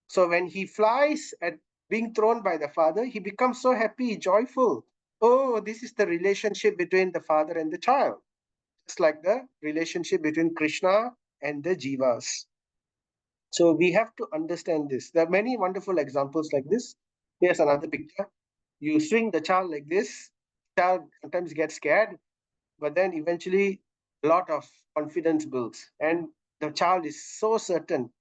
So when he flies at being thrown by the father, he becomes so happy, joyful. Oh, this is the relationship between the father and the child. It's like the relationship between Krishna and the jivas. So we have to understand this. There are many wonderful examples like this. Here's another picture. You swing the child like this, child sometimes gets scared, but then eventually a lot of confidence builds, and the child is so certain.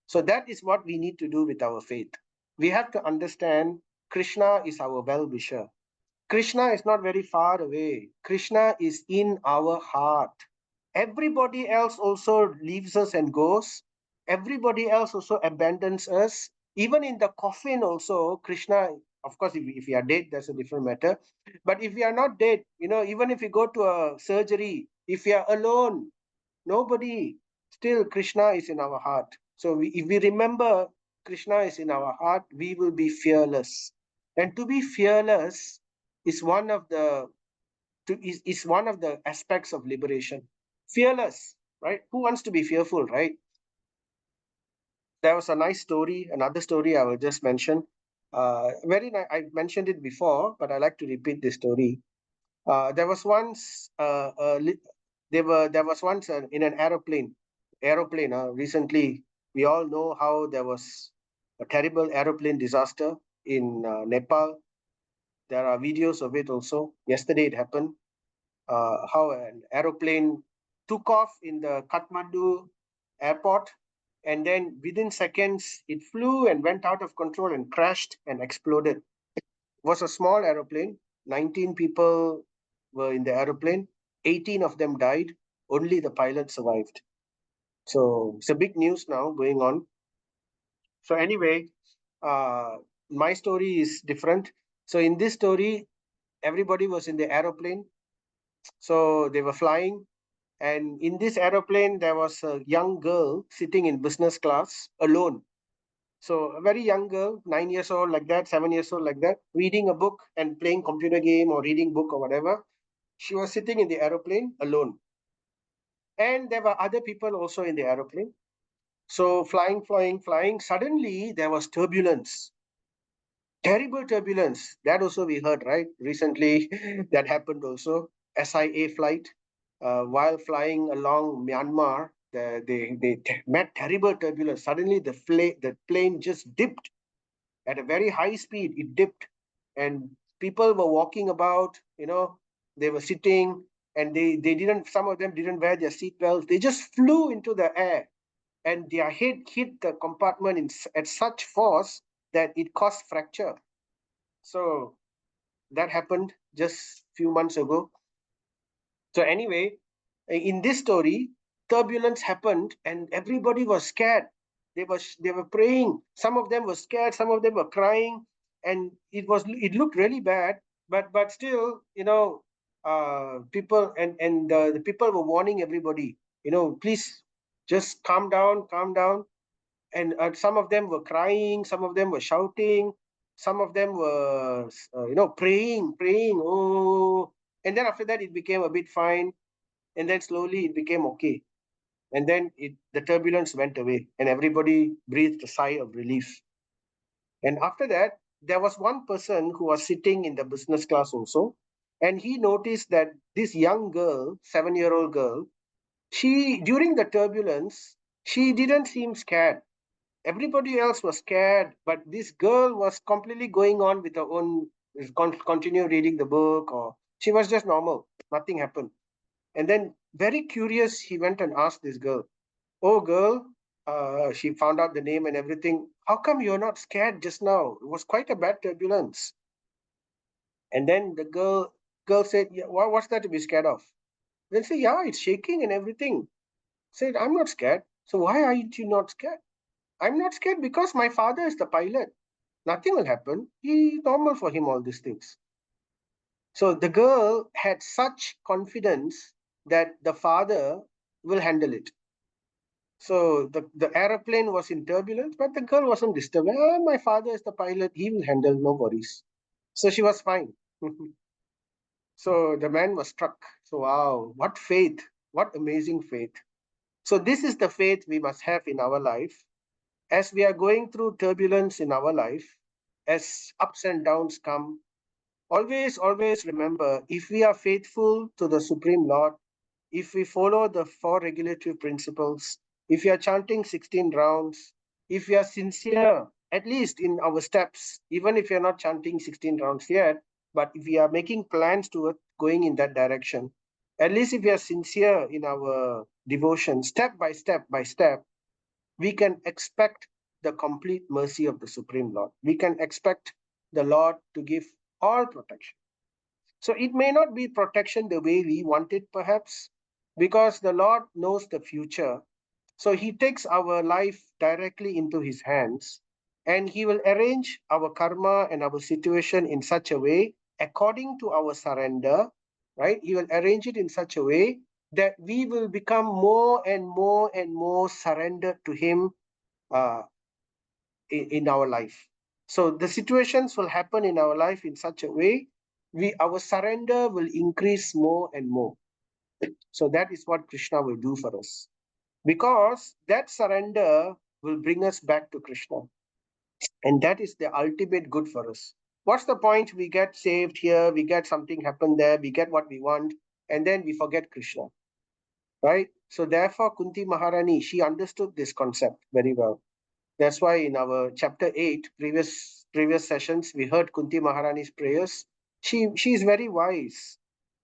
So that is what we need to do with our faith. We have to understand Krishna is our well-wisher. Krishna is not very far away. Krishna is in our heart. Everybody else also leaves us and goes. Everybody else also abandons us. Even in the coffin also, Krishna, of course, if we are dead, that's a different matter. But if we are not dead, even if we go to a surgery, if we are alone, nobody, still Krishna is in our heart. So if we remember Krishna is in our heart, we will be fearless. And to be fearless is one of the is one of the aspects of liberation. Fearless, right? Who wants to be fearful, right? There was a nice story, another story I will just mention. Very nice. I mentioned it before, but I like to repeat this story. There was once there was once in an aeroplane. Recently, we all know how there was a terrible aeroplane disaster in Nepal. There are videos of it also. Yesterday it happened. How an aeroplane took off in the Kathmandu airport, and then within seconds it flew and went out of control and crashed and exploded. It was a small aeroplane. 19 people were in the aeroplane. 18 of them died. Only the pilot survived. So it's a big news now going on. So anyway, uh, my story is different. So in this story, everybody was in the aeroplane. So they were flying. And in this aeroplane, there was a young girl sitting in business class alone. So a very young girl, 9 years old, like that, 7 years old, like that, reading a book and playing computer game or reading book or whatever. She was sitting in the aeroplane alone. And there were other people also in the aeroplane. So flying, flying, flying. Suddenly there was turbulence, terrible turbulence. That also we heard, right? Recently, that happened also. SIA flight, while flying along Myanmar, they met terrible turbulence. Suddenly, the plane just dipped at a very high speed. It dipped, and people were walking about. They were sitting, and they didn't. Some of them didn't wear their seat belts. They just flew into the air, and their head hit the compartment at such force that it caused fracture. So that happened just few months ago. So anyway, in this story, turbulence happened and everybody was scared. They were praying. Some of them were scared, some of them were crying, and it looked really bad. But still, people and the people were warning everybody, please just calm down, calm down. And some of them were crying, some of them were shouting, some of them were praying, oh. And then after that it became a bit fine, and then slowly it became okay. And then the turbulence went away and everybody breathed a sigh of relief. And after that, there was one person who was sitting in the business class also. And he noticed that this young girl, 7-year-old girl, she, during the turbulence, she didn't seem scared. Everybody else was scared, but this girl was completely going on with her own, continue reading the book, or she was just normal. Nothing happened. And then, very curious, he went and asked this girl, "Oh, girl," she found out the name and everything. "How come you're not scared just now? It was quite a bad turbulence." And then the girl said, "Yeah, what's that to be scared of?" Then say, "Yeah, it's shaking and everything." Said, "I'm not scared." "So why are you not scared?" "I'm not scared because my father is the pilot. Nothing will happen. He normal for him all these things." So the girl had such confidence that the father will handle it. So the aeroplane was in turbulence, but the girl wasn't disturbed. My father is the pilot. He will handle, no worries. So she was fine. So the man was struck. So, wow, what faith, what amazing faith. So this is the faith we must have in our life. As we are going through turbulence in our life, as ups and downs come, always remember, if we are faithful to the Supreme Lord, if we follow the 4 regulatory principles, if we are chanting 16 rounds, if we are sincere, at least in our steps, even if we are not chanting 16 rounds yet, but if we are making plans toward going in that direction, at least if we are sincere in our devotion, step by step, we can expect the complete mercy of the Supreme Lord. We can expect the Lord to give all protection. So it may not be protection the way we want it, perhaps, because the Lord knows the future. So he takes our life directly into his hands, and he will arrange our karma and our situation in such a way, according to our surrender, right? He will arrange it in such a way that we will become more and more and more surrendered to him uh, in our life. So the situations will happen in our life in such a way, our surrender will increase more and more. So that is what Krishna will do for us, because that surrender will bring us back to Krishna, and that is the ultimate good for us. What's the point? We get saved here, we get something happen there, we get what we want, and then we forget Krishna, right? So therefore, Kunti Maharani, she understood this concept very well. That's why in our chapter 8, previous sessions, we heard Kunti Maharani's prayers. She is very wise.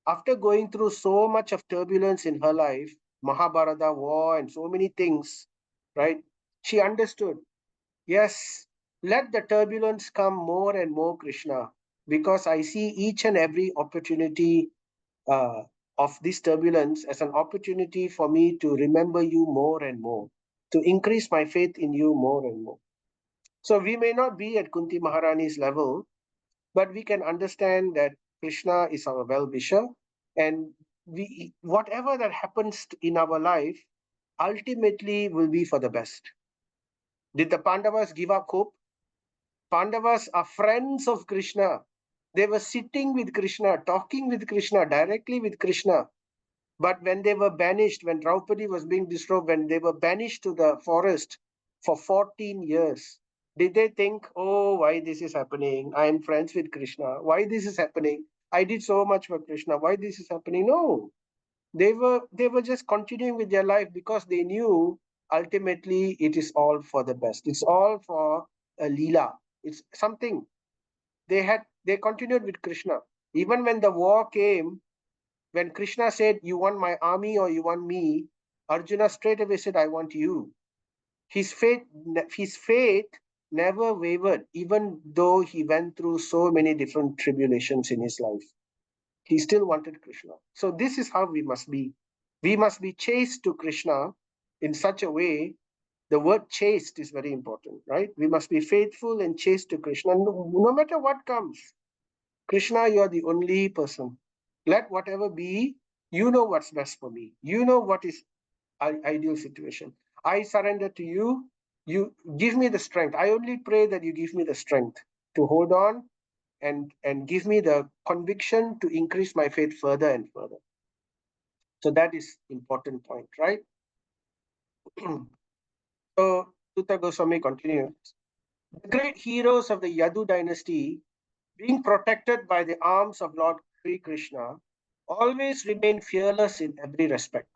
After going through so much of turbulence in her life, Mahabharata war and so many things, right? She understood, yes, let the turbulence come more and more, Krishna, because I see each and every opportunity uh, of this turbulence as an opportunity for me to remember you more and more, to increase my faith in you more and more. So we may not be at Kunti Maharani's level, but we can understand that Krishna is our well-wisher, and whatever that happens in our life ultimately will be for the best. Did the Pandavas give up hope? Pandavas are friends of Krishna. They were sitting with Krishna, talking with Krishna, directly with Krishna. But when they were banished, when Draupadi was being destroyed, when they were banished to the forest for 14 years, did they think, oh, why this is happening? I am friends with Krishna. Why this is happening? I did so much for Krishna. Why this is happening? No. They were just continuing with their life because they knew ultimately it is all for the best. It's all for a Leela. It's something. They continued with Krishna. Even when the war came, when Krishna said, "You want my army or you want me?" Arjuna straight away said, "I want you." His faith, his faith never wavered, even though he went through so many different tribulations in his life. He still wanted Krishna. So this is how we must be. We must be chaste to Krishna in such a way. The word chaste is very important, right? We must be faithful and chaste to Krishna, no matter what comes. Krishna, you are the only person. Let whatever be, you know what's best for me. You know what is ideal situation. I surrender to you. You give me the strength. I only pray that you give me the strength to hold on, and give me the conviction to increase my faith further and further. So that is important point, right? So Sutta Goswami continues. The great heroes of the Yadu dynasty, being protected by the arms of Lord Sri Krishna always remain fearless in every respect.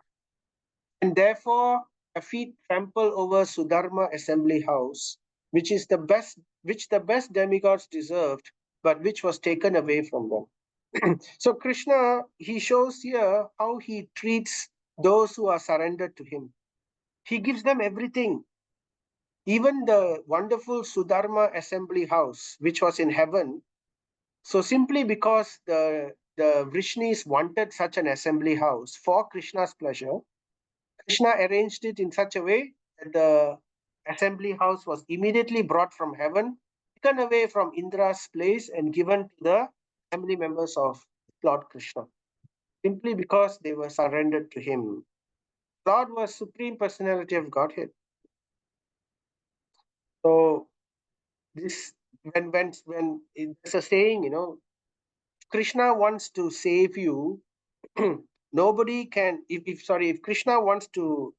And therefore, their feet trample over Sudharma assembly house, which the best demigods deserved, but which was taken away from them. So Krishna, he shows here how he treats those who are surrendered to him. He gives them everything. Even the wonderful Sudharma assembly house, which was in heaven. So simply because the Vrishnis wanted such an assembly house for Krishna's pleasure, Krishna arranged it in such a way that the assembly house was immediately brought from heaven, taken away from Indra's place, and given to the family members of Lord Krishna, simply because they were surrendered to him. Lord was Supreme Personality of Godhead. So this when it's a saying, Krishna wants to save you, nobody can. If Krishna wants to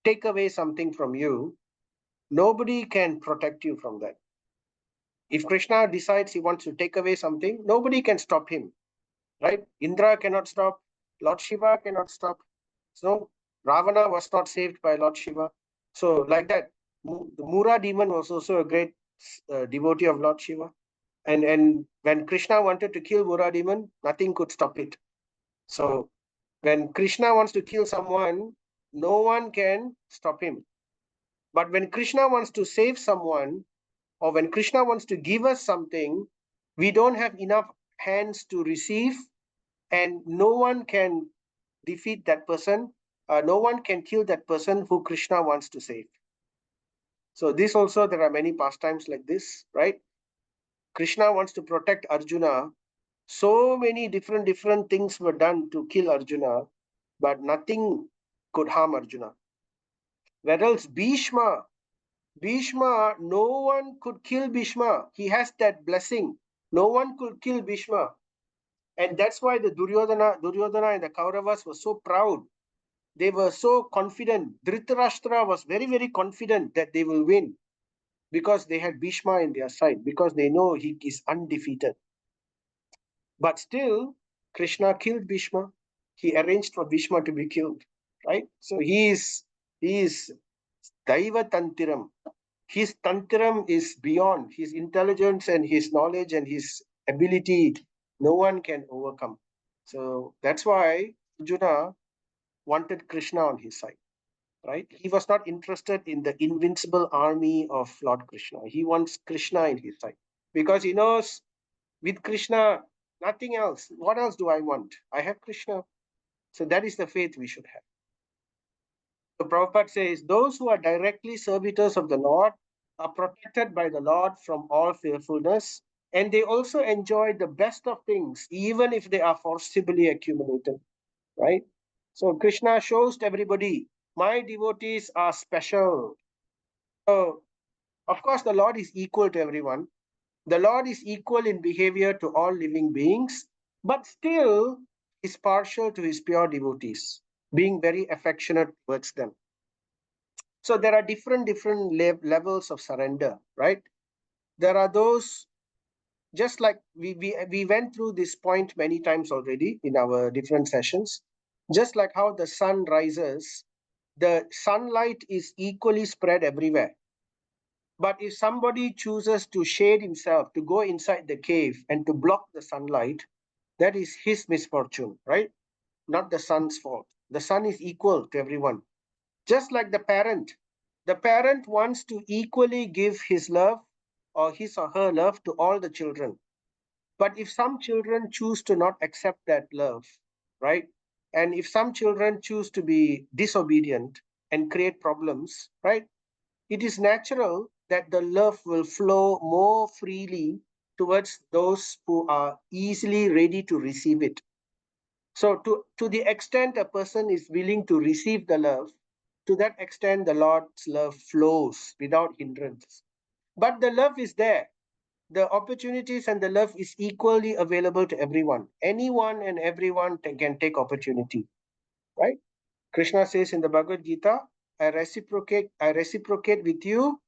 take away something from you, nobody can protect you from that. If Krishna decides he wants to take away something, nobody can stop him, right? Indra cannot stop, Lord Shiva cannot stop. So Ravana was not saved by Lord Shiva. So like that, the Mura demon was also a great devotee of Lord Shiva. And when Krishna wanted to kill Mura demon, nothing could stop it. So when Krishna wants to kill someone, no one can stop him. But when Krishna wants to save someone, or when Krishna wants to give us something, we don't have enough hands to receive, and no one can defeat that person. No one can kill that person who Krishna wants to save. So this also, there are many pastimes like this, right? Krishna wants to protect Arjuna. So many different things were done to kill Arjuna, but nothing could harm Arjuna. Whereas Bhishma, no one could kill Bhishma. He has that blessing. No one could kill Bhishma. And that's why the Duryodhana and the Kauravas were so proud. They were so confident. Dhritarashtra was very, very confident that they will win because they had Bhishma in their side, because they know he is undefeated. But still, Krishna killed Bhishma. He arranged for Bhishma to be killed, right? So he is Daiva Tantiram. His Tantiram is beyond his intelligence and his knowledge and his ability. No one can overcome. So that's why Arjuna wanted Krishna on his side, right? He was not interested in the invincible army of Lord Krishna. He wants Krishna in his side because he knows with Krishna, nothing else. What else do I want? I have Krishna. So that is the faith we should have. The Prabhupada says, those who are directly servitors of the Lord are protected by the Lord from all fearfulness, and they also enjoy the best of things, even if they are forcibly accumulated, right? So Krishna shows to everybody, my devotees are special. So, of course, the Lord is equal to everyone. The Lord is equal in behavior to all living beings, but still is partial to his pure devotees, being very affectionate towards them. So there are different levels of surrender, right? There are those, just like we went through this point many times already in our different sessions, just like how the sun rises, the sunlight is equally spread everywhere. But if somebody chooses to shade himself, to go inside the cave and to block the sunlight, that is his misfortune, right? Not the sun's fault. The sun is equal to everyone. Just like the parent wants to equally give his love or his or her love to all the children. But if some children choose to not accept that love, right? And if some children choose to be disobedient and create problems, right? It is natural that the love will flow more freely towards those who are easily ready to receive it. So to the extent a person is willing to receive the love, to that extent the Lord's love flows without hindrance. But the love is there. The opportunities and the love is equally available to everyone. Anyone and everyone can take opportunity, right? Krishna says in the Bhagavad Gita, I reciprocate with you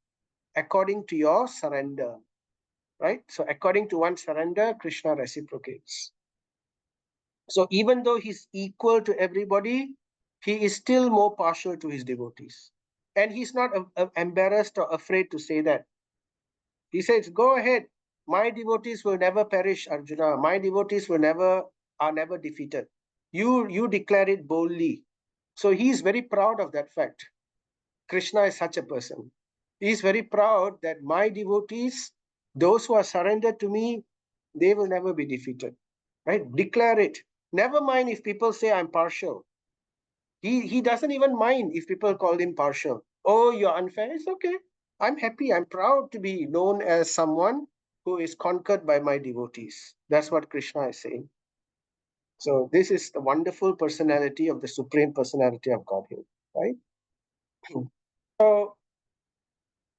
according to your surrender, right? So according to one's surrender, Krishna reciprocates. So even though he's equal to everybody, he is still more partial to his devotees. And he's not embarrassed or afraid to say that. He says, go ahead. My devotees will never perish, Arjuna. My devotees are never defeated. You declare it boldly. So he is very proud of that fact. Krishna is such a person. He is very proud that my devotees, those who are surrendered to me, they will never be defeated. Right? Declare it. Never mind if people say I'm partial. He doesn't even mind if people call him partial. Oh, you're unfair. It's okay. I'm happy. I'm proud to be known as someone who is conquered by my devotees. That's what Krishna is saying. So this is the wonderful personality of the Supreme Personality of Godhead, right? So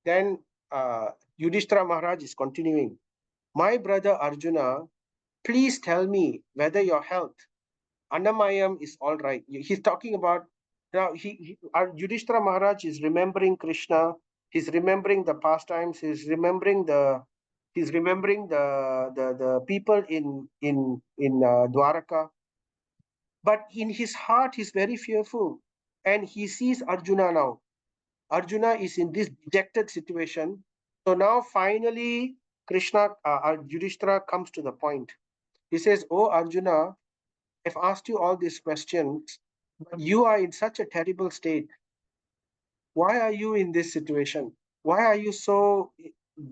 then Yudhishthira Maharaj is continuing. My brother Arjuna, please tell me whether your health, Annamayam, is all right. He's talking about now. Yudhishthira Maharaj is remembering Krishna. He's remembering the pastimes. He's remembering the people in Dwaraka. But in his heart, he's very fearful, and he sees Arjuna now. Arjuna is in this dejected situation. So now finally, Yudhishthira comes to the point. He says, "Oh Arjuna, I've asked you all these questions, but you are in such a terrible state. Why are you in this situation? Why are you so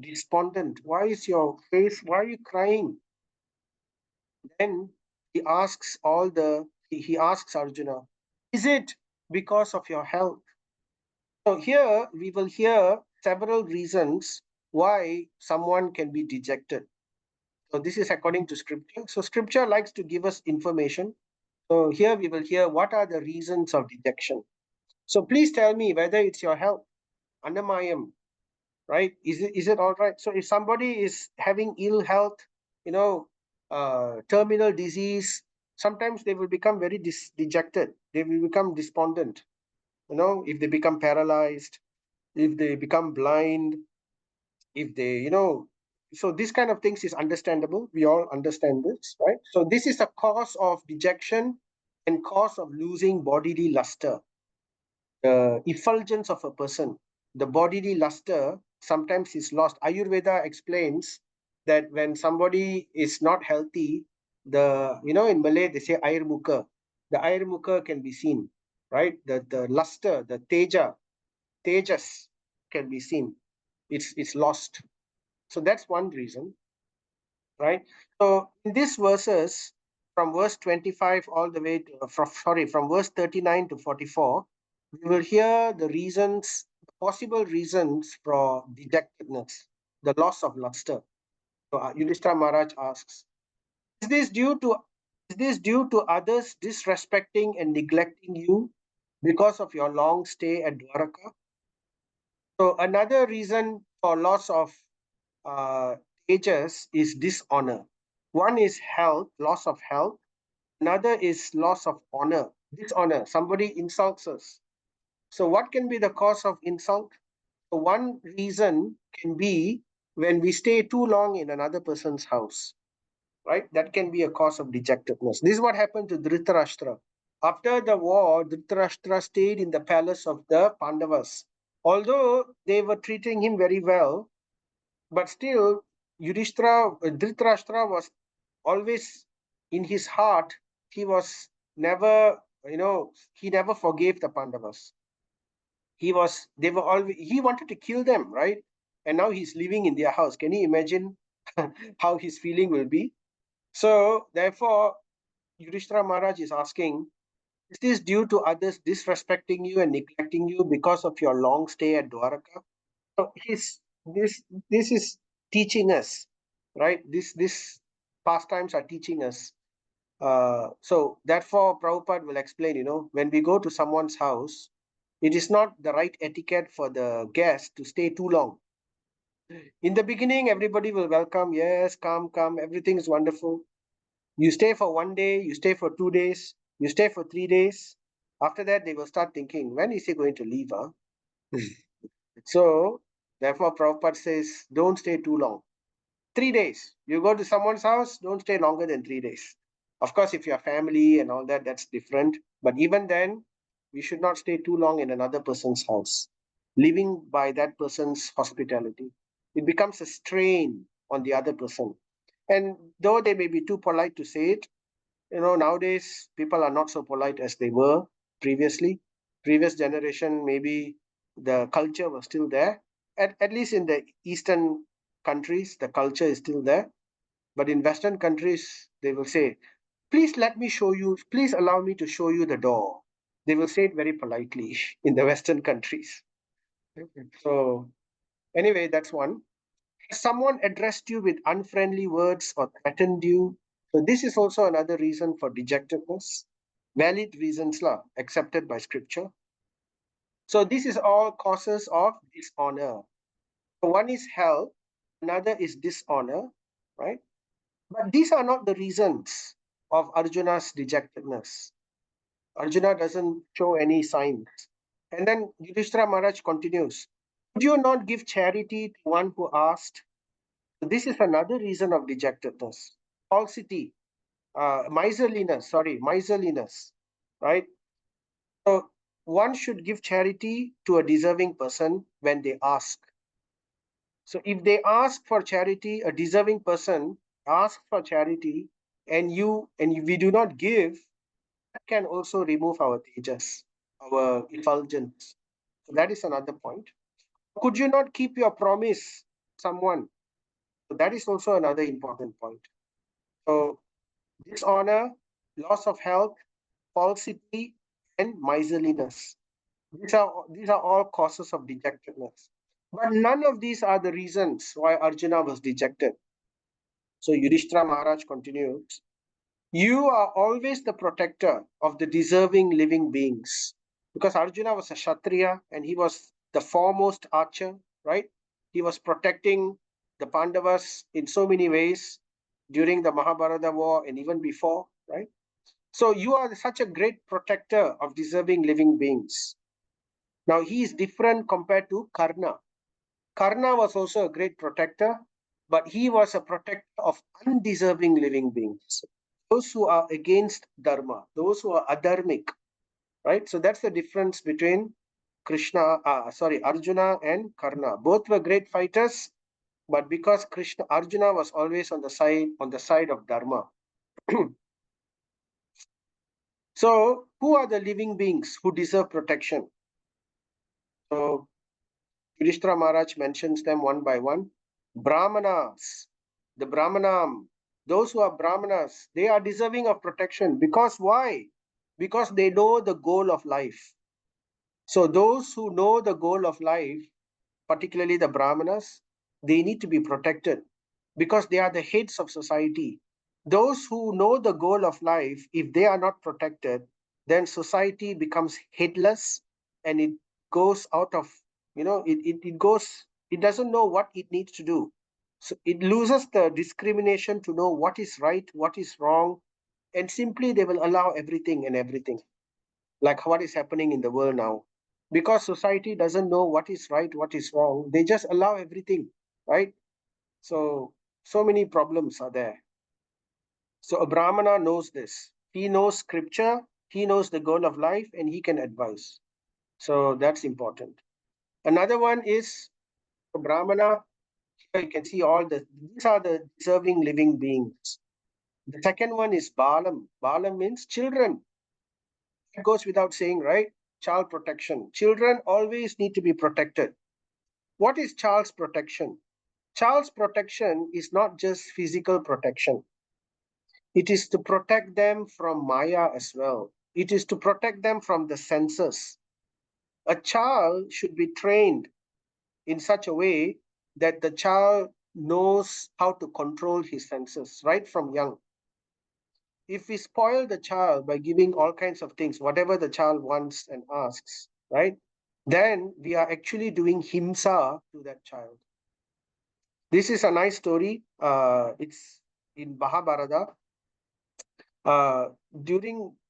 despondent? Why is your face, why are you crying?" Then he asks Arjuna, is it because of your health? So here we will hear several reasons why someone can be dejected. So this is according to scripture. So scripture likes to give us information. So here we will hear what are the reasons of dejection. So please tell me whether it's your health, Annamayam, right? Is it all right? So if somebody is having ill health, you know, terminal disease, sometimes they will become very dejected. They will become despondent. If they become paralyzed, if they become blind, if they, so this kind of things is understandable. We all understand this, right? So this is a cause of dejection and cause of losing bodily luster. The effulgence of a person, the bodily luster sometimes is lost. Ayurveda explains that when somebody is not healthy, in Malay they say air muka. The air muka can be seen, right? The luster, the tejas can be seen. It's lost. So that's one reason, right? So in these verses, from verse 25 all the way to, from verse 39 to 44, we will hear the reasons, possible reasons for dejectedness, the loss of luster. So Yudhishthira Maharaj asks, is this due to others disrespecting and neglecting you because of your long stay at Dwaraka? So another reason for loss of uh, tejas is dishonor. One is health, loss of health. Another is loss of honor, dishonor. Somebody insults us. So what can be the cause of insult? So one reason can be when we stay too long in another person's house, right? That can be a cause of dejectedness. This is what happened to Dhritarashtra. After the war, Dhritarashtra stayed in the palace of the Pandavas. Although they were treating him very well, but still, Dhritarashtra was always in his heart, he was never, he never forgave the Pandavas. They were always, he wanted to kill them, right? And now he's living in their house. Can you imagine how his feeling will be? So, therefore, Yudhishthira Maharaj is asking, is this due to others disrespecting you and neglecting you because of your long stay at Dwaraka? So this is teaching us, right? This pastimes are teaching us. So therefore, Prabhupada will explain. When we go to someone's house, it is not the right etiquette for the guest to stay too long. In the beginning, everybody will welcome. Yes, come. Everything is wonderful. You stay for 1 day. You stay for 2 days. You stay for 3 days. After that, they will start thinking, when is he going to leave? Huh? So, therefore, Prabhupada says, don't stay too long. 3 days. You go to someone's house, don't stay longer than 3 days. Of course, if you have family and all that, that's different. But even then, we should not stay too long in another person's house, living by that person's hospitality. It becomes a strain on the other person. And though they may be too polite to say it, nowadays people are not so polite as they were previously. Previous generation, maybe the culture was still there. At least in the Eastern countries, the culture is still there. But in Western countries, they will say, please let me show you, please allow me to show you the door. They will say it very politely in the Western countries. So, anyway, that's one. Has someone addressed you with unfriendly words or threatened you? So, this is also another reason for dejectedness. Valid reasons, lah, accepted by scripture. So, this is all causes of dishonor. So one is hell, another is dishonor, right? But these are not the reasons of Arjuna's dejectedness. Arjuna doesn't show any signs. And then Yudhishthira Maharaj continues, would you not give charity to one who asked? This is another reason of dejectedness. Falsity, miserliness, right? So one should give charity to a deserving person when they ask. So if they ask for charity, a deserving person asks for charity, and we do not give, that can also remove our tejas, our effulgence. So that is another point. Could you not keep your promise, someone? So that is also another important point. So dishonor, loss of health, falsity, and miserliness. These are all causes of dejectedness. But none of these are the reasons why Arjuna was dejected. So Yudhishthira Maharaj continues, you are always the protector of the deserving living beings. Because Arjuna was a Kshatriya and he was the foremost archer, right? He was protecting the Pandavas in so many ways during the Mahabharata war and even before, right? So you are such a great protector of deserving living beings. Now he is different compared to Karna. Karna was also a great protector, but he was a protector of undeserving living beings, those who are against dharma, those who are adharmic, right? So that's the difference between Arjuna and Karna. Both were great fighters, but because Arjuna was always on the side of dharma. So who are the living beings who deserve protection? So Yudhishthira Maharaj mentions them one by one. Brahmanas, the Brahmanam, those who are Brahmanas, they are deserving of protection. Because why? Because they know the goal of life. So those who know the goal of life, particularly the Brahmanas, they need to be protected because they are the heads of society. Those who know the goal of life, if they are not protected, then society becomes headless and it goes out of, it doesn't know what it needs to do. So it loses the discrimination to know what is right, what is wrong, and simply they will allow everything and everything, like what is happening in the world now. Because society doesn't know what is right, what is wrong, they just allow everything, right? So many problems are there. So a Brahmana knows this. He knows scripture, he knows the goal of life, and he can advise. So that's important. Another one is a Brahmana. Here you can see these are the deserving living beings. The second one is Balam. Balam means children. It goes without saying, right? Child protection. Children always need to be protected. What is child's protection? Child's protection is not just physical protection. It is to protect them from Maya as well. It is to protect them from the senses. A child should be trained in such a way that the child knows how to control his senses right from young. If we spoil the child by giving all kinds of things, whatever the child wants and asks, right, then we are actually doing himsa to that child. This is a nice story. It's in Mahabharata.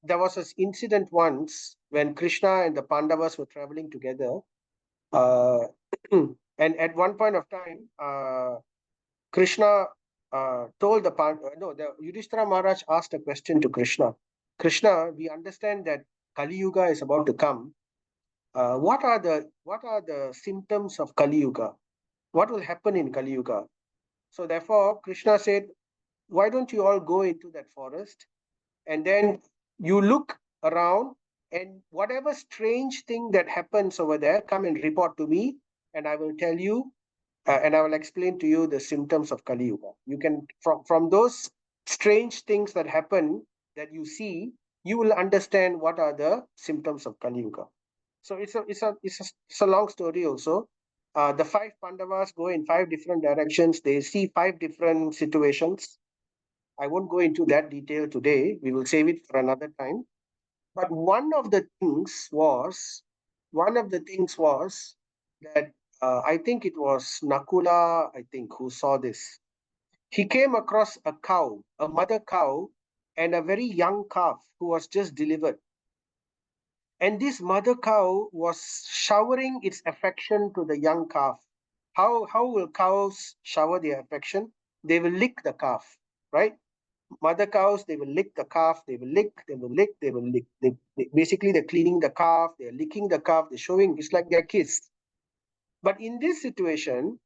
There was this incident once when Krishna and the Pandavas were traveling together. And at one point of time, Krishna told the Yudhishthira Maharaj asked a question to Krishna. Krishna, we understand that Kali Yuga is about to come. What are the symptoms of Kali Yuga? What will happen in Kali Yuga? So therefore, Krishna said, why don't you all go into that forest and then you look around, and whatever strange thing that happens over there, come and report to me, and I will tell you, and I will explain to you the symptoms of Kali Yuga. You can, from those strange things that happen that you see, you will understand what are the symptoms of Kali Yuga. So it's a long story also. The five Pandavas go in five different directions. They see five different situations. I won't go into that detail today. We will save it for another time. But one of the things was that I think it was Nakula, I think, who saw this. He came across a cow, a mother cow, and a very young calf who was just delivered. And this mother cow was showering its affection to the young calf. How will cows shower their affection? They will lick the calf, right? Mother cows, they will lick the calf, they will lick, they will lick, they will lick. Basically, they're cleaning the calf, they're licking the calf, they're showing, it's like their kiss. But in this situation,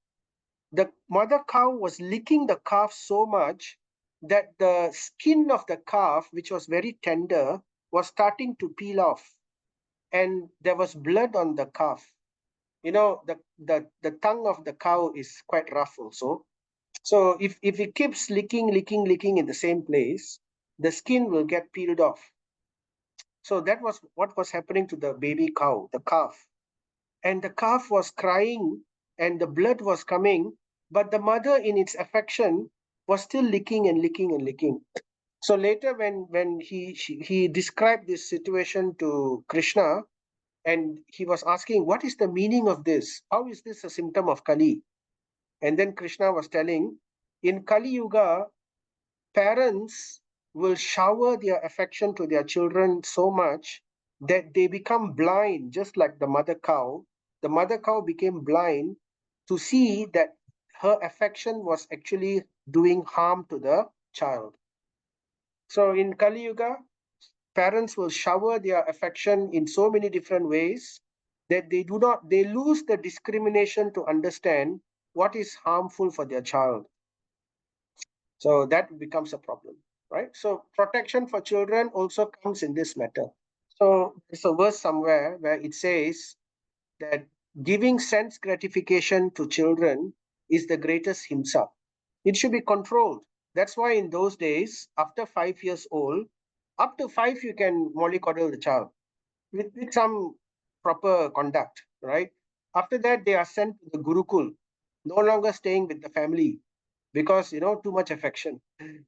the mother cow was licking the calf so much that the skin of the calf, which was very tender, was starting to peel off. And there was blood on the calf. The tongue of the cow is quite rough also. So if it keeps licking in the same place, the skin will get peeled off. So that was what was happening to the baby cow, the calf. And the calf was crying and the blood was coming, but the mother in its affection was still licking and licking and licking. So later when he described this situation to Krishna, and he was asking, what is the meaning of this? How is this a symptom of Kali? And then Krishna was telling, in Kali Yuga, parents will shower their affection to their children so much that they become blind, just like the mother cow. The mother cow became blind to see that her affection was actually doing harm to the child. So in Kali Yuga, parents will shower their affection in so many different ways that they lose the discrimination to understand what is harmful for their child. So that becomes a problem, right? So protection for children also comes in this matter. So there's a verse somewhere where it says that giving sense gratification to children is the greatest himsa. It should be controlled. That's why in those days, after 5 years old, up to five, you can mollycoddle the child with some proper conduct, right? After that, they are sent to the Gurukul, no longer staying with the family because, too much affection.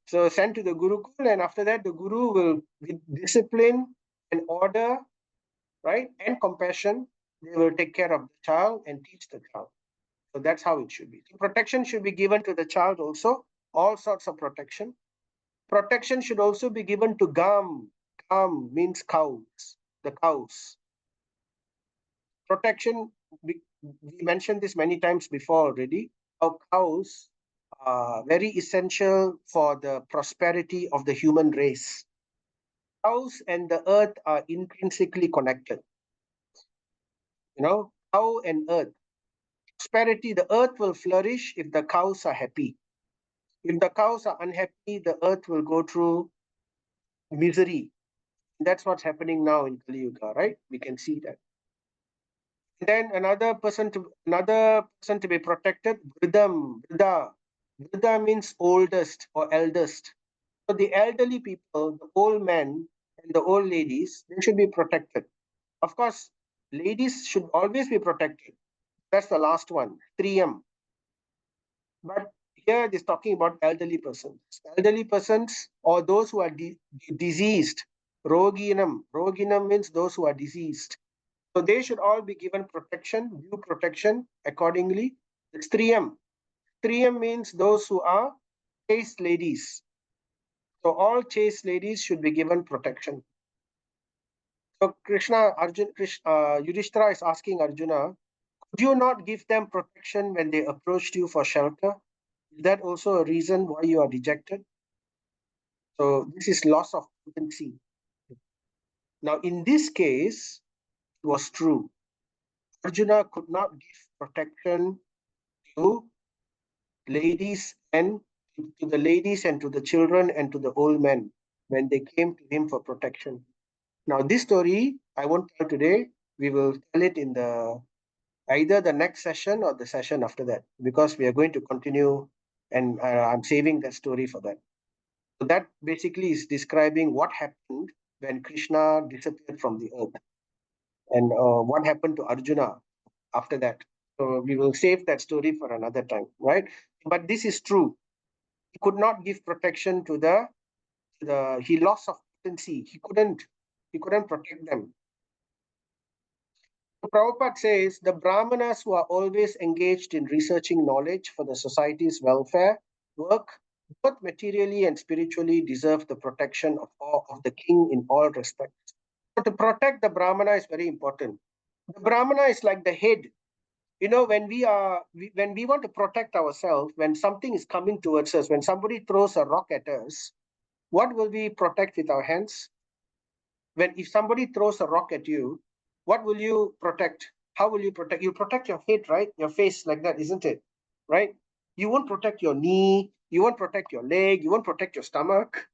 So sent to the Gurukul, and after that, the Guru will, with discipline and order, right, and compassion, they will take care of the child and teach the child. So that's how it should be. So protection should be given to the child also, all sorts of protection. Protection should also be given to Gam. Gam means cows, the cows. Protection, we mentioned this many times before already, how cows are very essential for the prosperity of the human race. Cows and the earth are intrinsically connected. Cow and earth. Prosperity, the earth will flourish if the cows are happy. If the cows are unhappy, the earth will go through misery. That's what's happening now in Kali Yuga, right? We can see that. Then another person to be protected, Vridha means oldest or eldest. So the elderly people, the old men and the old ladies, they should be protected. Of course, ladies should always be protected. That's the last one, 3M. But here it is talking about elderly persons. Elderly persons or those who are diseased. Roginam means those who are diseased. So they should all be given protection, due protection accordingly. It's 3M. 3M means those who are chaste ladies. So all chaste ladies should be given protection. So Yudhishthira is asking Arjuna, could you not give them protection when they approached you for shelter? Is that also a reason why you are dejected? So this is loss of potency. Now, in this case, it was true. Arjuna could not give protection to ladies and to the ladies and to the children and to the old men when they came to him for protection. Now, this story I won't tell today. We will tell it in the either the next session or the session after that, because we are going to continue, and I'm saving that story for that. So that basically is describing what happened when Krishna disappeared from the earth, and what happened to Arjuna after that. So we will save that story for another time, right? But this is true. He could not give protection to the he lost of potency. He couldn't protect them. So Prabhupada says the Brahmanas who are always engaged in researching knowledge for the society's welfare work, both materially and spiritually, deserve the protection of the king in all respects. So to protect the Brahmana is very important. The Brahmana is like the head. When we want to protect ourselves, when something is coming towards us, when somebody throws a rock at us, what will we protect with our hands? When if somebody throws a rock at you, what will you protect? How will you protect? You protect your head, right? Your face, like that, isn't it? Right? You won't protect your knee, you won't protect your leg, you won't protect your stomach.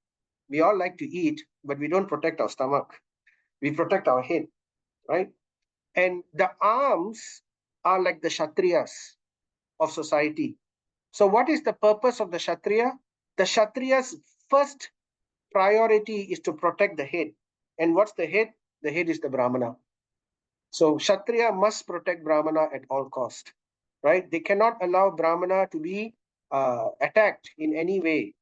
We all like to eat, but we don't protect our stomach. We protect our head, right? And the arms are like the Kshatriyas of society. So what is the purpose of the Kshatriya? The Kshatriya's first priority is to protect the head. And what's the head? The head is the Brahmana. So Kshatriya must protect Brahmana at all cost, right? They cannot allow Brahmana to be attacked in any way.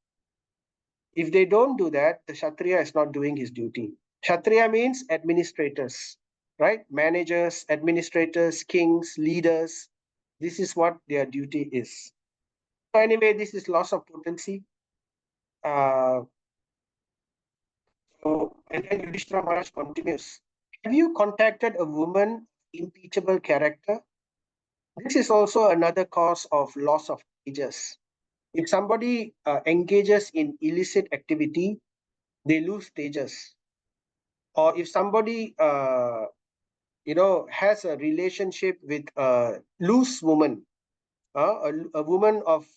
If they don't do that, the Kshatriya is not doing his duty. Kshatriya means administrators, right? Managers, administrators, kings, leaders. This is what their duty is. So anyway, this is loss of potency. Uh, and then Yudhishthira Maharaj continues. Have you contacted a woman impeachable character? This is also another cause of loss of tejas. If somebody engages in illicit activity, they lose tejas. Or if somebody has a relationship with a loose woman, a woman of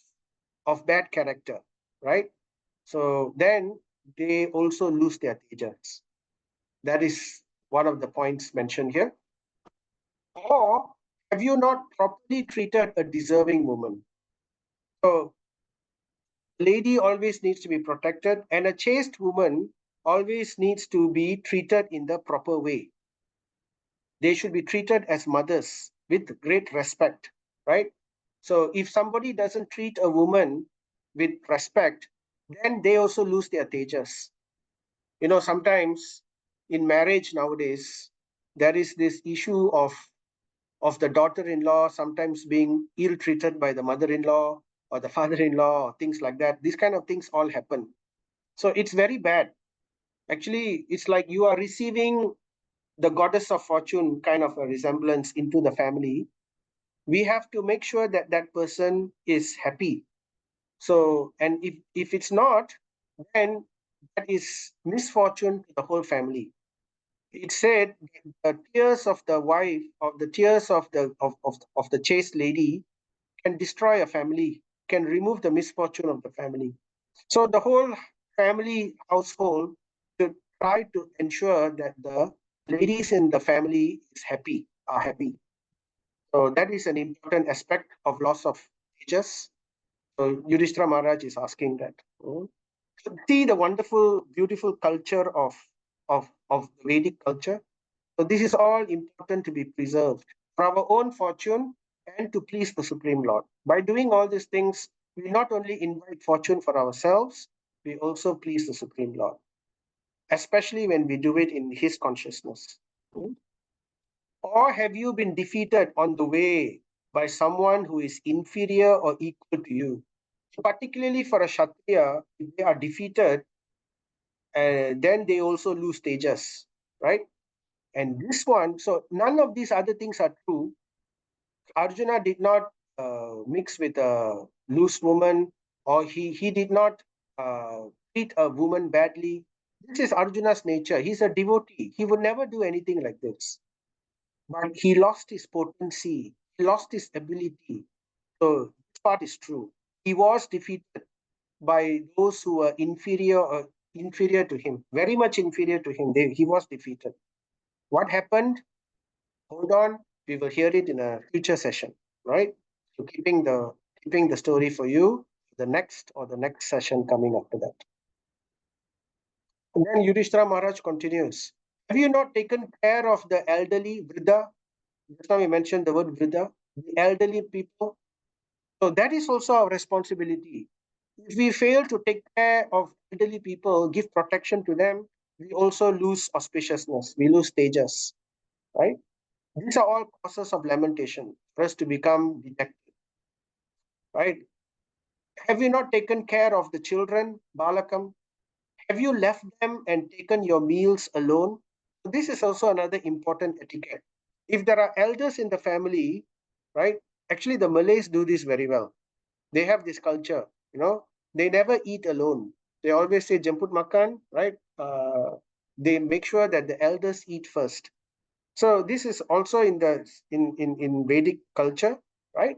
bad character, right? So then they also lose their tejas. That is one of the points mentioned here. Or have you not properly treated a deserving woman? So lady always needs to be protected, and a chaste woman always needs to be treated in the proper way. They should be treated as mothers with great respect, right? So if somebody doesn't treat a woman with respect, then they also lose their tejas. Sometimes in marriage nowadays, there is this issue of the daughter-in-law sometimes being ill-treated by the mother-in-law or the father-in-law, or things like that. These kind of things all happen. So it's very bad. Actually, it's like you are receiving the goddess of fortune kind of a resemblance into the family. We have to make sure that that person is happy. So, and if it's not, then that is misfortune to the whole family. It said the tears of the wife, of the tears of the chaste lady, can destroy a family, can remove the misfortune of the family. So the whole family household should try to ensure that the ladies in the family are happy. So that is an important aspect of loss of teachers. So Yudhishthira Maharaj is asking that. So see the wonderful, beautiful culture of Vedic culture. So this is all important to be preserved for our own fortune and to please the Supreme Lord. By doing all these things, we not only invite fortune for ourselves, we also please the Supreme Lord, especially when we do it in His consciousness. Or have you been defeated on the way by someone who is inferior or equal to you? Particularly for a Kshatriya, if they are defeated, then they also lose tejas, right? And this one, so none of these other things are true. Arjuna did not mix with loose woman, or he did not treat a woman badly. This is Arjuna's nature. He's a devotee. He would never do anything like this. But he lost his potency. He lost his ability. So this part is true. He was defeated by those who were inferior to him, very much inferior to him. He was defeated. What happened? Hold on, we will hear it in a future session, right? So keeping the story for you, the next session coming after that. And then Yudhishthira Maharaj continues. Have you not taken care of the elderly, Vriddha? Just now we mentioned the word Vriddha, the elderly people. So that is also our responsibility. If we fail to take care of elderly people, give protection to them, we also lose auspiciousness, we lose stages, right? These are all causes of lamentation for us to become dejected, right? Have you not taken care of the children, Balakam? Have you left them and taken your meals alone? This is also another important etiquette. If there are elders in the family, right? Actually, the Malays do this very well. They have this culture, they never eat alone. They always say Jamput Makan, right? They make sure that the elders eat first. So this is also in Vedic culture, right?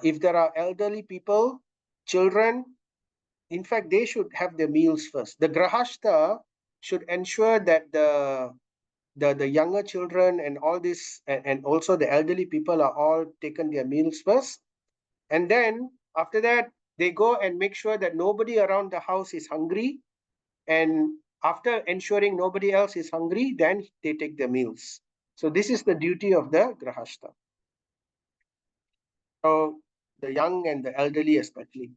If there are elderly people, children, in fact, they should have their meals first. The Grahastha should ensure that the younger children and all this, and also the elderly people are all taken their meals first. And then after that, they go and make sure that nobody around the house is hungry. And after ensuring nobody else is hungry, then they take their meals. So this is the duty of the Grahastha. So the young and the elderly especially.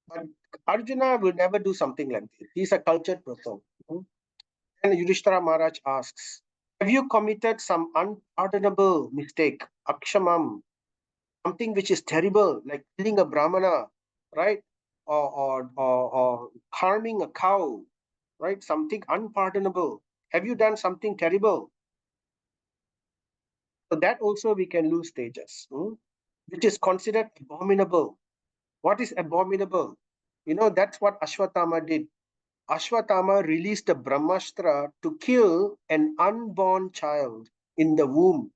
But Arjuna will never do something like this. He's a cultured person. And Yudhishthira Maharaj asks, have you committed some unpardonable mistake, akshamam, something which is terrible, like killing a brahmana, right? Or harming a cow, right? Something unpardonable. Have you done something terrible? So that also we can lose stages, which is considered abominable. What is abominable? That's what Ashwatthama did. Ashwatthama released a Brahmastra to kill an unborn child in the womb.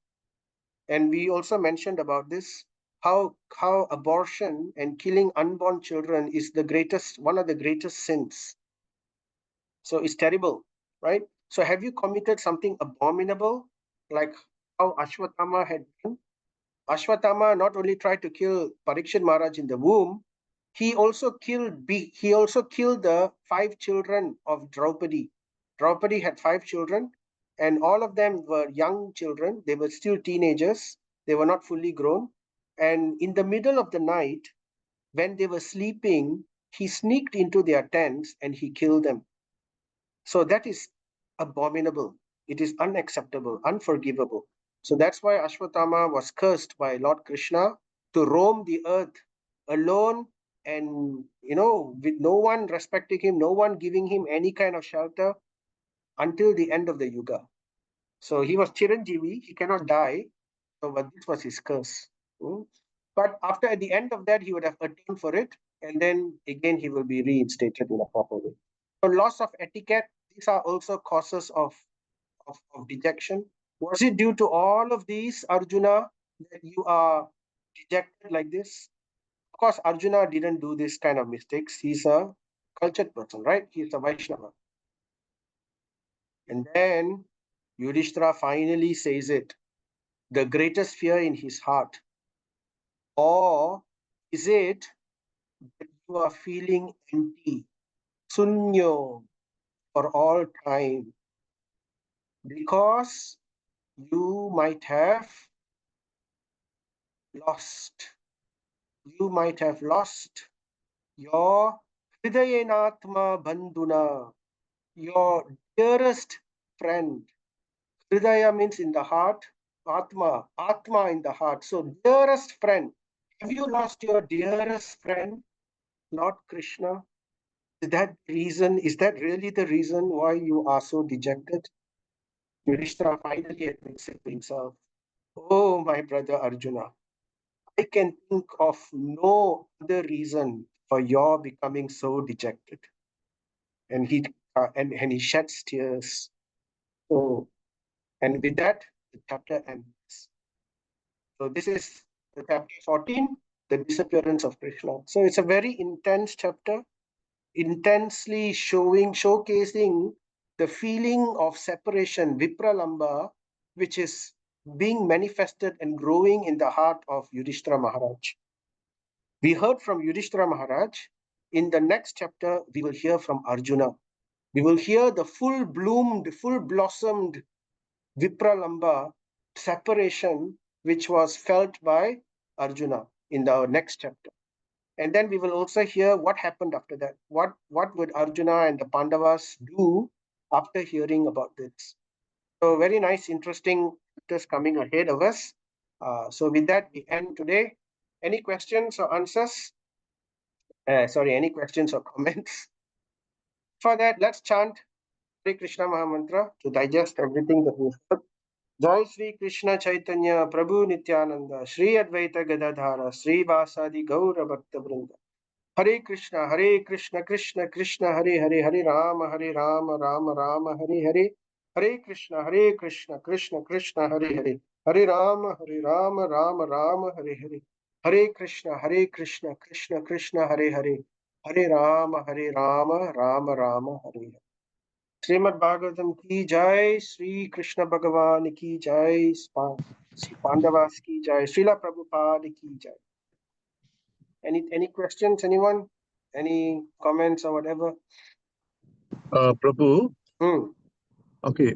And we also mentioned about this, how abortion and killing unborn children is one of the greatest sins. So it's terrible, right? So have you committed something abominable, like how Ashwatthama had done? Ashwatthama not only tried to kill Parikshit Maharaj in the womb, he also killed the 5 children of Draupadi. Draupadi had 5 children, and all of them were young children. They were still teenagers. They were not fully grown. And in the middle of the night, when they were sleeping, he sneaked into their tents and he killed them. So that is abominable. It is unacceptable, unforgivable. So that's why Ashwatthama was cursed by Lord Krishna to roam the earth alone, and with no one respecting him, no one giving him any kind of shelter until the end of the yuga. So he was Chiranjeevi, he cannot die. So but this was his curse. But after at the end of that, he would have atoned for it, and then again he will be reinstated in a proper way. So loss of etiquette, these are also causes of dejection. Was it due to all of these, Arjuna, that you are dejected like this? Of course, Arjuna didn't do this kind of mistakes. He's a cultured person, right? He's a Vaishnava. And then Yudhishthira finally says it, the greatest fear in his heart. Or is it that you are feeling empty, sunyo, for all time? Because you might have lost. You might have lost your Hridayanatma Bandhuna, your dearest friend. Hridaya means in the heart, Atma in the heart. So, dearest friend. Have you lost your dearest friend, Lord Krishna? Is that really the reason why you are so dejected? Yudhishthira finally admits it to himself. Oh, my brother Arjuna, I can think of no other reason for your becoming so dejected. And he sheds tears. So, and with that, the chapter ends. So this is the chapter 14, the disappearance of Krishna. So it's a very intense chapter, intensely showcasing the feeling of separation, Vipralamba, which is being manifested and growing in the heart of Yudhishthira Maharaj. We heard from Yudhishthira Maharaj. In the next chapter, we will hear from Arjuna. We will hear the full bloomed, full blossomed Vipralamba separation, which was felt by Arjuna in the next chapter. And then we will also hear what happened after that. What would Arjuna and the Pandavas do after hearing about this? So very nice, interesting chapters coming ahead of us. So with that, we end today. Any questions or answers? Any questions or comments? For that, let's chant Hare Krishna Mahamantra to digest everything that we've heard. Jai Sri Krishna Chaitanya Prabhu Nityananda Sri Advaita Gadadhara Sri Vasadi Gaura Bhakta Vrinda. Hare Krishna Krishna Krishna Hare Hare Hare Rama Rama Rama Hare Hare. Hare Krishna Krishna Krishna Hare Hare Hare Rama Rama Rama Hare Hare. Hare Krishna Krishna Krishna Hare Hare Hare Rama Rama Rama Hare Hare. Srimad Bhagavatam ki jai, Sri Krishna Bhagavan ki jai, Sri Pandavas ki jai, Srila Prabhupada ki jai. Any questions, anyone? Any comments or whatever? Prabhu, Hmm. okay,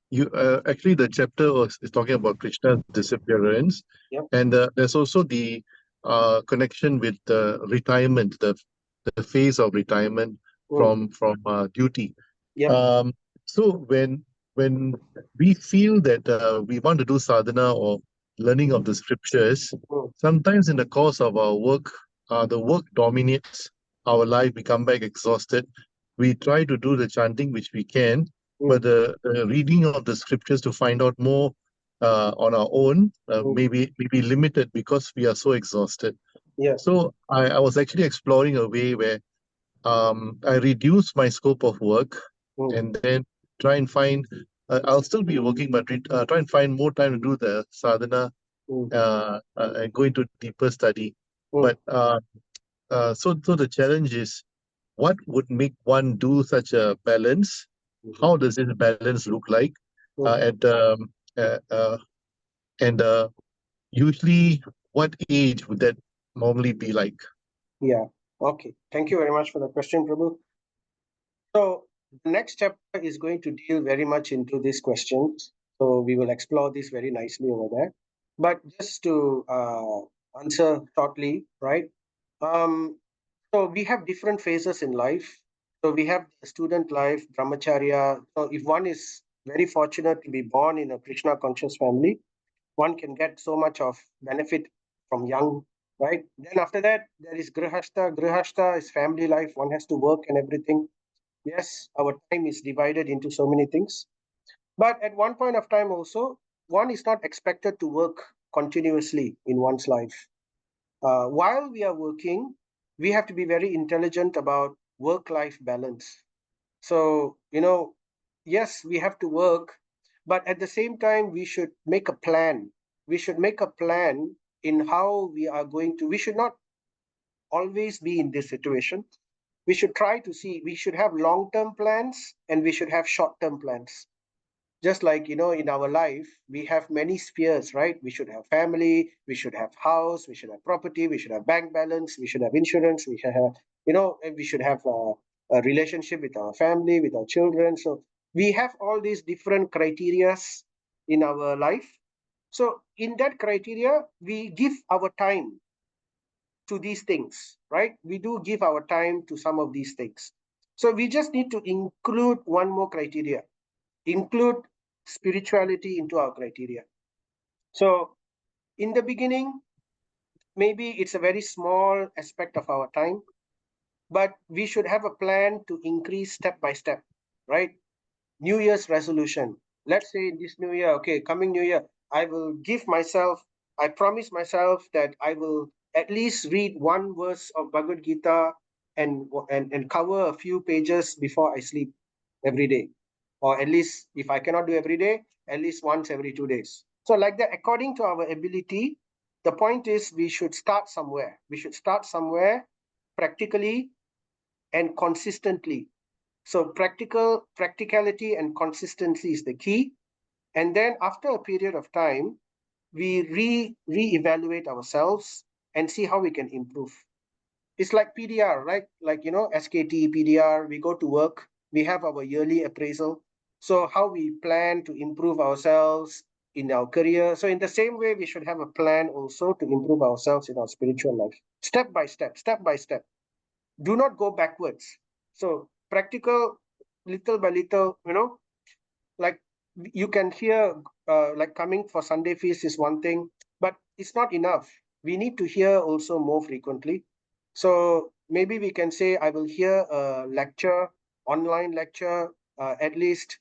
you actually the chapter is talking about Krishna's disappearance, Yep. and there's also the connection with retirement, the phase of retirement from duty. Yep. So when we feel that we want to do sadhana or learning of the scriptures, sometimes in the course of our work, the work dominates our life. We come back exhausted. We try to do the chanting which we can, but the reading of the scriptures to find out more on our own maybe limited because we are so exhausted. Yeah. So I was actually exploring a way where I reduce my scope of work and then try and find. I'll still be working, but try and find more time to do the sadhana and go into deeper study. But so the challenge is, what would make one do such a balance? How does this balance look like? And usually, what age would that normally be like? Yeah. Okay. Thank you very much for the question, Prabhu. So the next chapter is going to deal very much into these questions. So we will explore this very nicely over there. But just to answer shortly, right? So we have different phases in life. So we have the student life, brahmacharya. So if one is very fortunate to be born in a Krishna conscious family, one can get so much of benefit from young, right? Then after that, there is grihastha. Grihastha is family life. One has to work and everything. Yes, our time is divided into so many things. But at one point of time also, one is not expected to work continuously in one's life. While we are working, we have to be very intelligent about work-life balance. So, yes, we have to work, but at the same time, we should make a plan. We should make a plan in how we are going to, we should not always be in this situation. We should try to see, we should have long-term plans and we should have short-term plans. Just like, in our life, we have many spheres, right? We should have family, we should have house, we should have property, we should have bank balance, we should have insurance, we should have, and we should have a relationship with our family, with our children. So we have all these different criterias in our life. So in that criteria, we give our time to these things, right? We do give our time to some of these things. So we just need to include one more criteria, include spirituality into our criteria. So in the beginning, maybe it's a very small aspect of our time, but we should have a plan to increase step by step, right? New Year's resolution. Let's say this new year, okay, coming new year, I will give myself I promise myself that I will at least read one verse of Bhagavad Gita and cover a few pages before I sleep every day. Or at least, if I cannot do every day, at least once every 2 days. So like that, according to our ability, the point is we should start somewhere. We should start somewhere practically and consistently. So practicality and consistency is the key. And then after a period of time, we re-evaluate ourselves and see how we can improve. It's like PDR, right? Like, SKT, PDR, we go to work, we have our yearly appraisal. So how we plan to improve ourselves in our career. So in the same way, we should have a plan also to improve ourselves in our spiritual life. Step by step, step by step. Do not go backwards. So practical, little by little, like you can hear, like coming for Sunday feast is one thing, but it's not enough. We need to hear also more frequently. So maybe we can say I will hear a lecture, online lecture, at least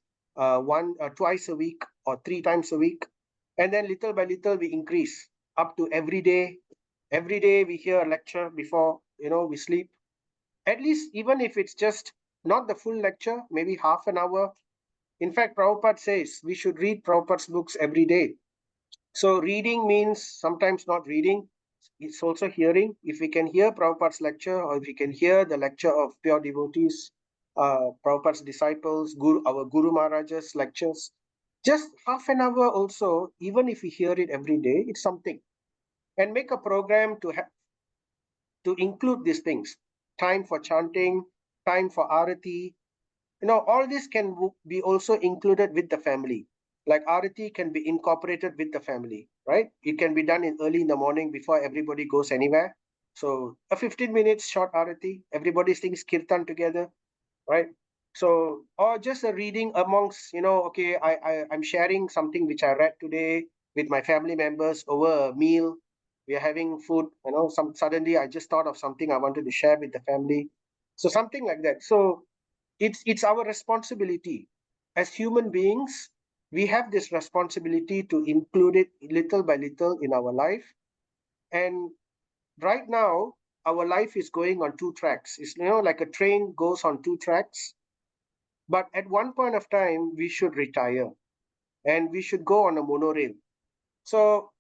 twice a week or 3 times a week, and then little by little we increase up to every day. Every day we hear a lecture before we sleep. At least even if it's just not the full lecture, maybe half an hour. In fact, Prabhupada says we should read Prabhupada's books every day. So reading means sometimes not reading. It's also hearing. If we can hear Prabhupada's lecture, or if we can hear the lecture of pure devotees, Prabhupada's disciples, our Guru Maharaja's lectures, just half an hour also, even if we hear it every day, it's something. And make a program to include these things. Time for chanting, time for arati, all this can be also included with the family. Like arati can be incorporated with the family, right? It can be done in early in the morning before everybody goes anywhere. So a 15 minutes short arati, everybody sings kirtan together, right? So, or just a reading amongst, okay, I'm sharing something which I read today with my family members over a meal. We are having food, suddenly I just thought of something I wanted to share with the family. So something like that. So it's our responsibility as human beings. We have this responsibility to include it little by little in our life. And right now our life is going on two tracks. It's like a train goes on two tracks, but at one point of time we should retire and we should go on a monorail. So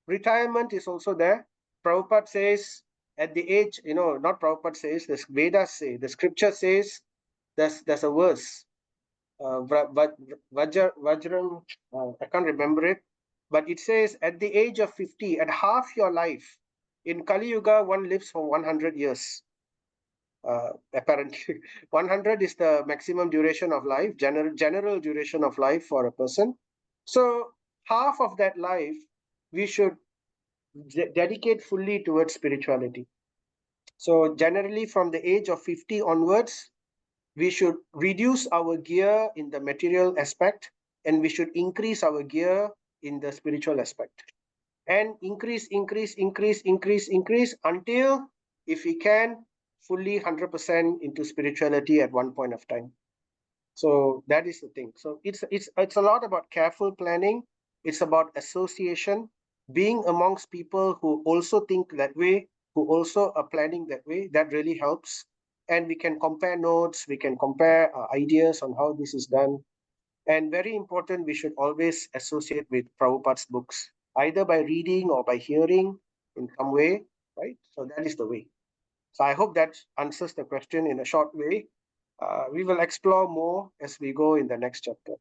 retirement is also there. Prabhupada says at the age, not Prabhupada says, the Vedas say, the scripture says, there's a verse, Vajram, I can't remember it, but it says at the age of 50, at half your life, in Kali Yuga, one lives for 100 years. Apparently, 100 is the maximum duration of life, general duration of life for a person. So half of that life, we should dedicate fully towards spirituality. So generally from the age of 50 onwards, we should reduce our gear in the material aspect and we should increase our gear in the spiritual aspect, and increase until, if we can, fully 100% into spirituality at one point of time. So that is the thing. So it's a lot about careful planning. It's about association, being amongst people who also think that way, who also are planning that way. That really helps. And we can compare notes, we can compare ideas on how this is done. And very important, we should always associate with Prabhupada's books, either by reading or by hearing in some way, right? So that is the way. So I hope that answers the question in a short way. We will explore more as we go in the next chapter.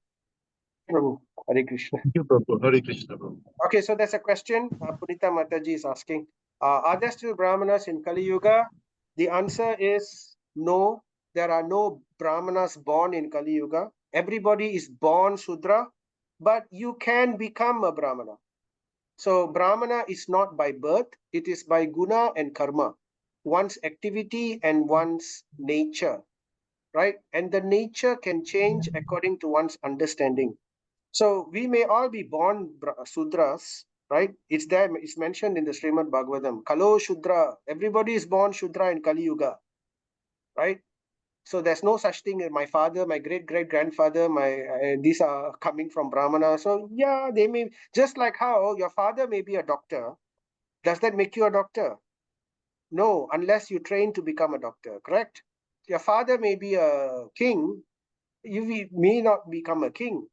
Prabhu, Hare Krishna. Thank you, Prabhu. Hare Krishna, Prabhu. Okay, so there's a question. Punita Mataji is asking, are there still Brahmanas in Kali Yuga? The answer is no. There are no Brahmanas born in Kali Yuga. Everybody is born Shudra, but you can become a Brahmana. So Brahmana is not by birth, it is by guna and karma, one's activity and one's nature, right? And the nature can change according to one's understanding. So we may all be born Sudras, right? It's there, it's mentioned in the Srimad Bhagavatam. Kalo Shudra, everybody is born Shudra in Kali Yuga, right? So there's no such thing as my father, my great-great-grandfather, these are coming from Brahmana. So yeah, they may, just like how your father may be a doctor. Does that make you a doctor? No, unless you train to become a doctor, correct? Your father may be a king, you may not become a king.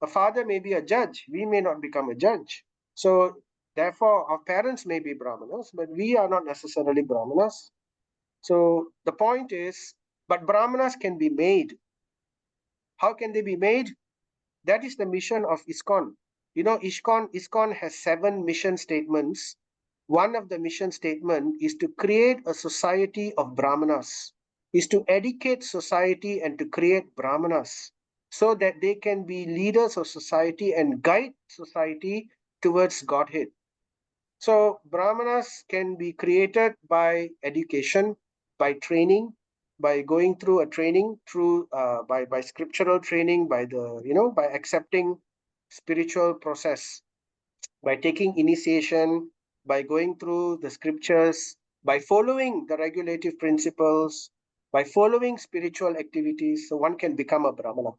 A father may be a judge, we may not become a judge. So therefore, our parents may be Brahmanas, but we are not necessarily Brahmanas. So the point is, but Brahmanas can be made. How can they be made? That is the mission of ISKCON. You know, ISKCON has 7 mission statements. One of the mission statement is to create a society of Brahmanas, is to educate society and to create Brahmanas so that they can be leaders of society and guide society towards Godhead. So Brahmanas can be created by education, by training, by going through a training, through by scriptural training, by by accepting spiritual process, by taking initiation, by going through the scriptures, by following the regulative principles, by following spiritual activities, so one can become a Brahmana.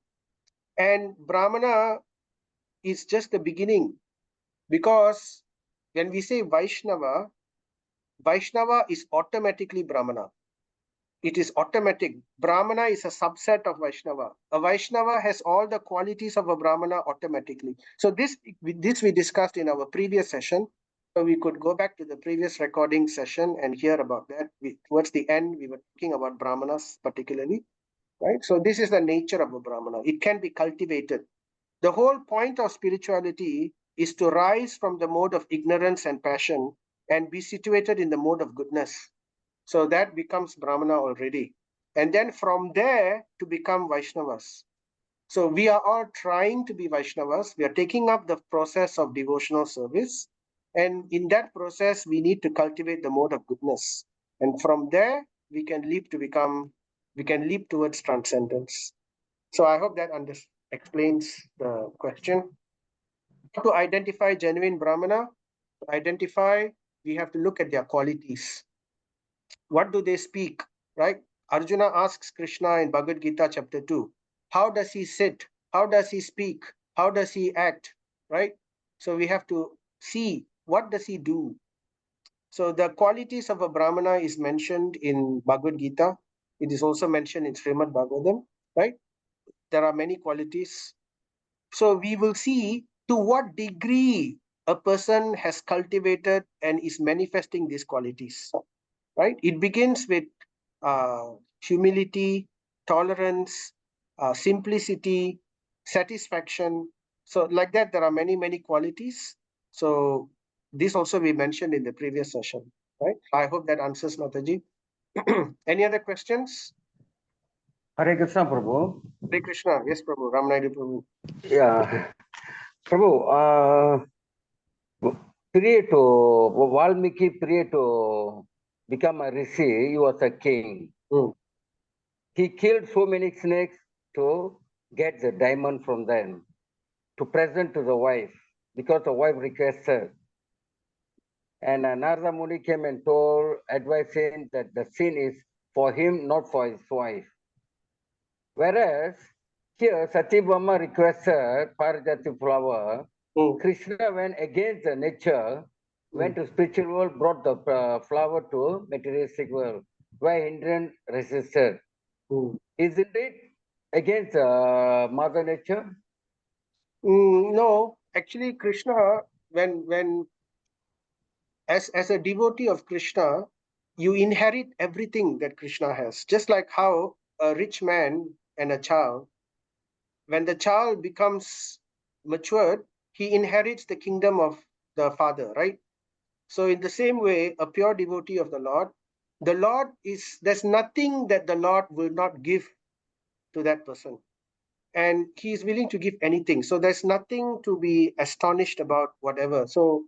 And Brahmana is just the beginning, because when we say Vaishnava, Vaishnava is automatically Brahmana. It is automatic. Brahmana is a subset of Vaishnava. A Vaishnava has all the qualities of a Brahmana automatically. So this we discussed in our previous session. So we could go back to the previous recording session and hear about that. Towards the end, we were talking about Brahmanas particularly, right? So this is the nature of a Brahmana. It can be cultivated. The whole point of spirituality is to rise from the mode of ignorance and passion and be situated in the mode of goodness. So that becomes Brahmana already. And then from there to become Vaishnavas. So we are all trying to be Vaishnavas. We are taking up the process of devotional service. And in that process, we need to cultivate the mode of goodness. And from there, we can leap towards transcendence. So I hope that explains the question. How to identify genuine Brahmana? To identify, we have to look at their qualities. What do they speak, right? Arjuna asks Krishna in Bhagavad Gita chapter 2, how does he sit? How does he speak? How does he act, right? So we have to see, what does he do? So the qualities of a Brahmana is mentioned in Bhagavad Gita. It is also mentioned in Srimad Bhagavatam, right? There are many qualities. So we will see to what degree a person has cultivated and is manifesting these qualities, right? It begins with humility, tolerance, simplicity, satisfaction. So like that, there are many, many qualities. So this also we mentioned in the previous session, right? I hope that answers, Mataji. Any other questions? Hare Krishna, Prabhu. Hare Krishna. Yes, Prabhu. Ram Naidu Prabhu. Yeah. Prabhu, Valmiki prior to become a rishi, he was a king. He killed so many snakes to get the diamond from them, to present to the wife, because the wife requested. And Narada Muni came and told, advising that the sin is for him, not for his wife. Whereas here, Satyabhama requested Parijati flower. Krishna went against the nature, went to spiritual world, brought the flower to materialistic world, where Indian resisted. Isn't it against Mother Nature? No, actually, Krishna, when as a devotee of Krishna, you inherit everything that Krishna has. Just like how a rich man and a child, when the child becomes matured, he inherits the kingdom of the father, right? So in the same way, a pure devotee of the Lord there's nothing that the Lord will not give to that person. And he is willing to give anything. So there's nothing to be astonished about, whatever. So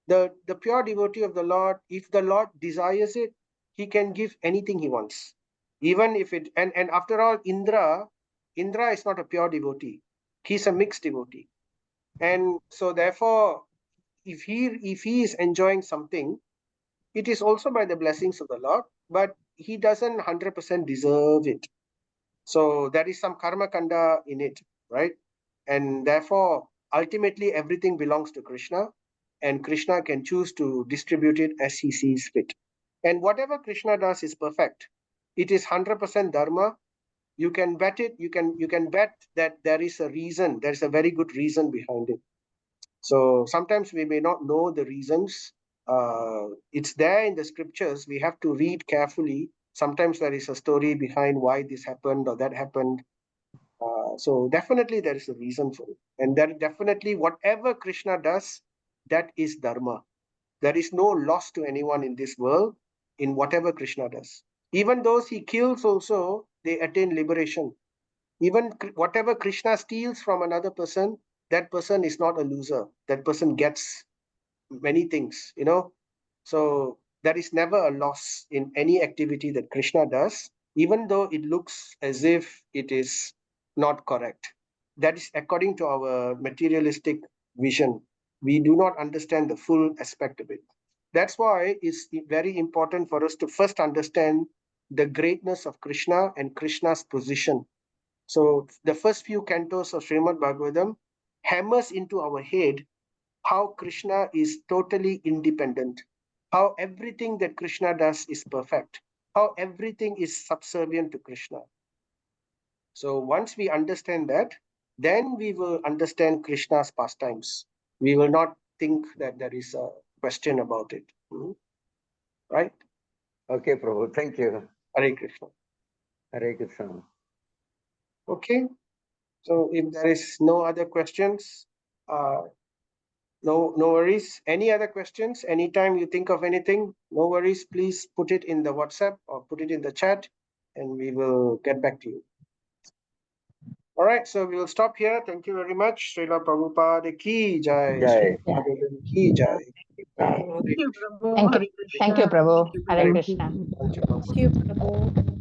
the pure devotee of the Lord, if the Lord desires it, he can give anything he wants. Even if it, and after all, Indra is not a pure devotee. He's a mixed devotee. And so therefore, if he is enjoying something, it is also by the blessings of the Lord. But he doesn't 100% deserve it. So there is some karma kanda in it, right? And therefore, ultimately, everything belongs to Krishna, and Krishna can choose to distribute it as he sees fit. And whatever Krishna does is perfect. It is 100% dharma. You can bet it. You can bet that there is a reason. There is a very good reason behind it. So sometimes we may not know the reasons. It's there in the scriptures. We have to read carefully. Sometimes there is a story behind why this happened or that happened. So definitely there is a reason for it. And then definitely whatever Krishna does, that is dharma. There is no loss to anyone in this world in whatever Krishna does. Even those he kills also, they attain liberation. Even whatever Krishna steals from another person, that person is not a loser. That person gets many things, So there is never a loss in any activity that Krishna does, even though it looks as if it is not correct. That is according to our materialistic vision. We do not understand the full aspect of it. That's why it's very important for us to first understand the greatness of Krishna and Krishna's position. So the first few cantos of Srimad Bhagavatam hammers into our head how Krishna is totally independent, how everything that Krishna does is perfect, how everything is subservient to Krishna. So once we understand that, then we will understand Krishna's pastimes. We will not think that there is a question about it. Right? Okay, Prabhu. Thank you. Hare Krishna. Hare Krishna. Okay. So if there is no other questions, no worries. Any other questions? Anytime you think of anything, no worries. Please put it in the WhatsApp or put it in the chat and we will get back to you. All right, so we will stop here. Thank you very much. Srila Prabhupada ki jai. Jai. Srila Prabhupada ki jai. Thank you, Prabhu. Thank Hare you. Thank you, Krishna. Prabhu. Thank you, Hare Hare Krishna. Krishna. Thank you, Prabhu.